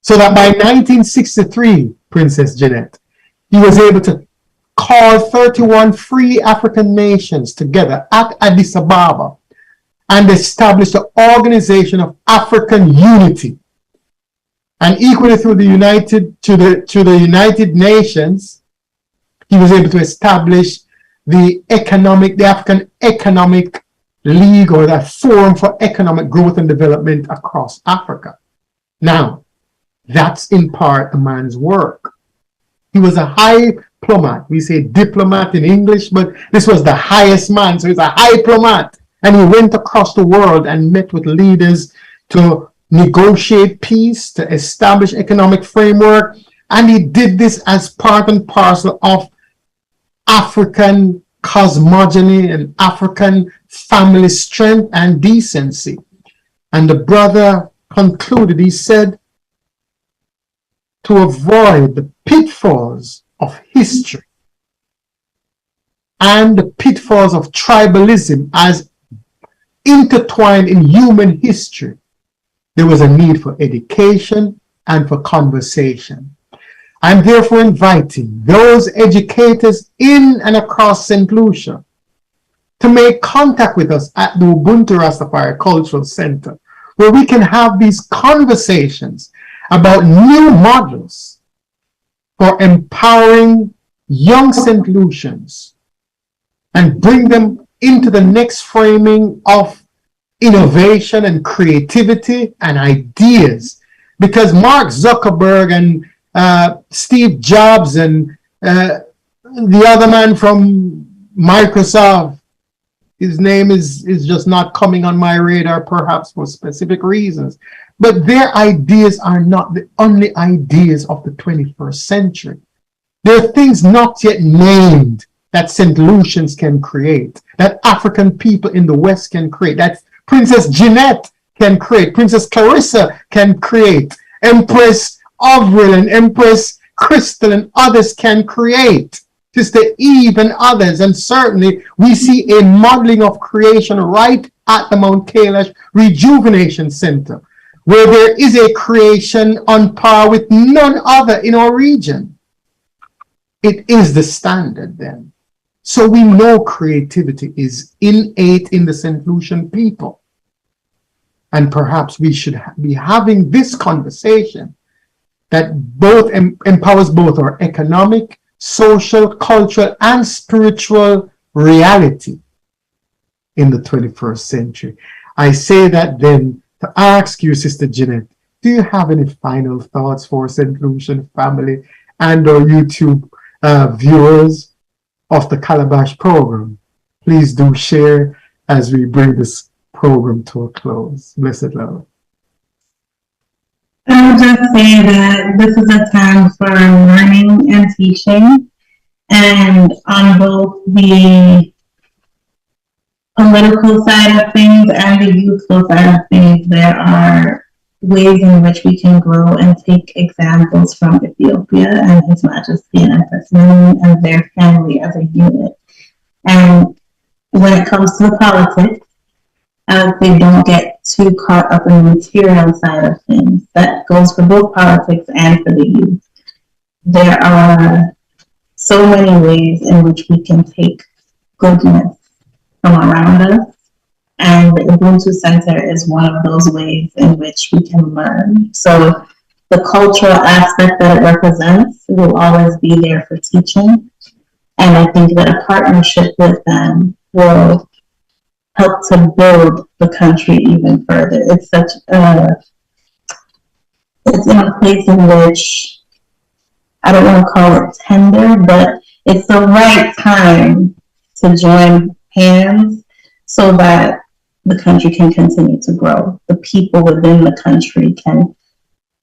So that by 1963, Princess Jeanette, he was able to call 31 free African nations together at Addis Ababa and establish the Organization of African Unity. And equally through the United Nations, he was able to establish the African Economic League, or the Forum for Economic Growth and Development across Africa. Now, that's in part a man's work. He was a high diplomat. We say diplomat in English, but this was the highest man, so he's a high diplomat. And he went across the world and met with leaders to negotiate peace, to establish economic framework, and he did this as part and parcel of African cosmogony and African family strength and decency. And the brother concluded, he said, to avoid the pitfalls of history and the pitfalls of tribalism as intertwined in human history, there was a need for education and for conversation. I'm therefore inviting those educators in and across St. Lucia to make contact with us at the Ubuntu Rastafari Cultural Center, where we can have these conversations about new models for empowering young St. Lucians and bring them into the next framing of innovation and creativity and ideas. Because Mark Zuckerberg and Steve Jobs and the other man from Microsoft, his name is just not coming on my radar, perhaps for specific reasons. But their ideas are not the only ideas of the 21st century. There are things not yet named that St. Lucians can create, that African people in the West can create, that Princess Jeanette can create, Princess Clarissa can create, Empress Avril and Empress Crystal and others can create, Sister Eve and others. And certainly we see a modeling of creation right at the Mount Kailash Rejuvenation Center, where there is a creation on par with none other in our region. It is the standard then. So we know creativity is innate in the St. Lucian people. And perhaps we should be having this conversation that both empowers both our economic, social, cultural, and spiritual reality in the 21st century. I say that then to ask you, Sister Jeanette, do you have any final thoughts for St. Lucian family and our YouTube viewers of the Calabash program? Please do share as we bring this program to a close. Blessed love. I'll just say that this is a time for learning and teaching, and on both the political side of things and the youthful side of things, there are ways in which we can grow and take examples from Ethiopia and His Majesty and Empress Mene and their family as a unit. And when it comes to the politics, they don't get too caught up in the material side of things. That goes for both politics and for the youth. There are so many ways in which we can take goodness from around us. And the Ubuntu Center is one of those ways in which we can learn. So the cultural aspect that it represents will always be there for teaching. And I think that a partnership with them will help to build the country even further. It's in a place in which, I don't want to call it tender, but it's the right time to join hands so that the country can continue to grow. The people within the country can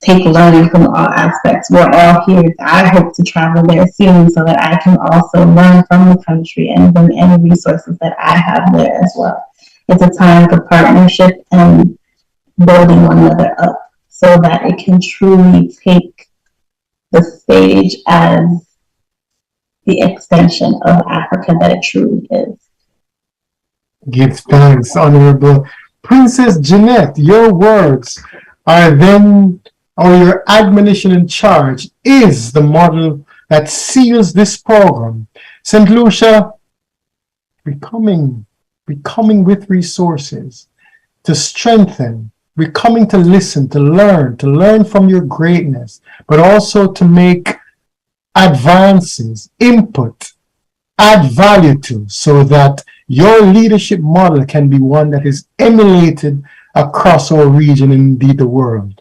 take learning from all aspects. We're all here. I hope to travel there soon so that I can also learn from the country and bring any resources that I have there as well. It's a time for partnership and building one another up so that it can truly take the stage as the extension of Africa that it truly is. Give thanks, Honorable Princess Jeanette. Your words are then, or your admonition and charge is the model that seals this program. St. Lucia, becoming with resources to strengthen, we're coming to listen, to learn from your greatness, but also to make advances, input, add value to, so that your leadership model can be one that is emulated across our region and indeed the world.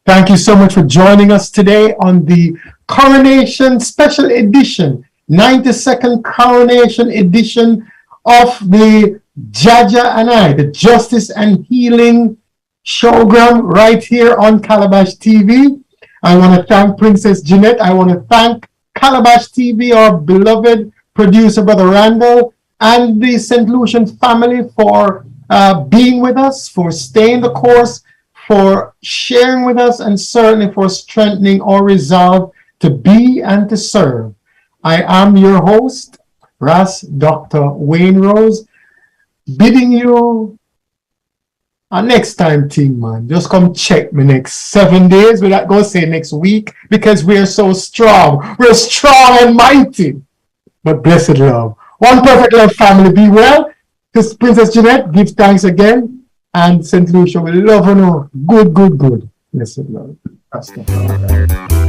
Thank you so much for joining us today on the Coronation Special Edition, 92nd Coronation Edition of the Jaja and I, the Justice and Healing Showgram right here on Calabash TV. I want to thank Princess Jeanette. I want to thank Calabash TV, our beloved producer, Brother Randall, and the St. Lucian family for being with us, for staying the course, for sharing with us, and certainly for strengthening our resolve to be and to serve. I am your host, Ras Dr. Wayne Rose, bidding you next time, team man. Just come check me next 7 days. We're not going to say next week because we're so strong. We're strong and mighty. But blessed love. One perfect love family. Be well. This Princess Jeanette gives thanks again. And St. Lucia will love her. Good. Blessed love. That's the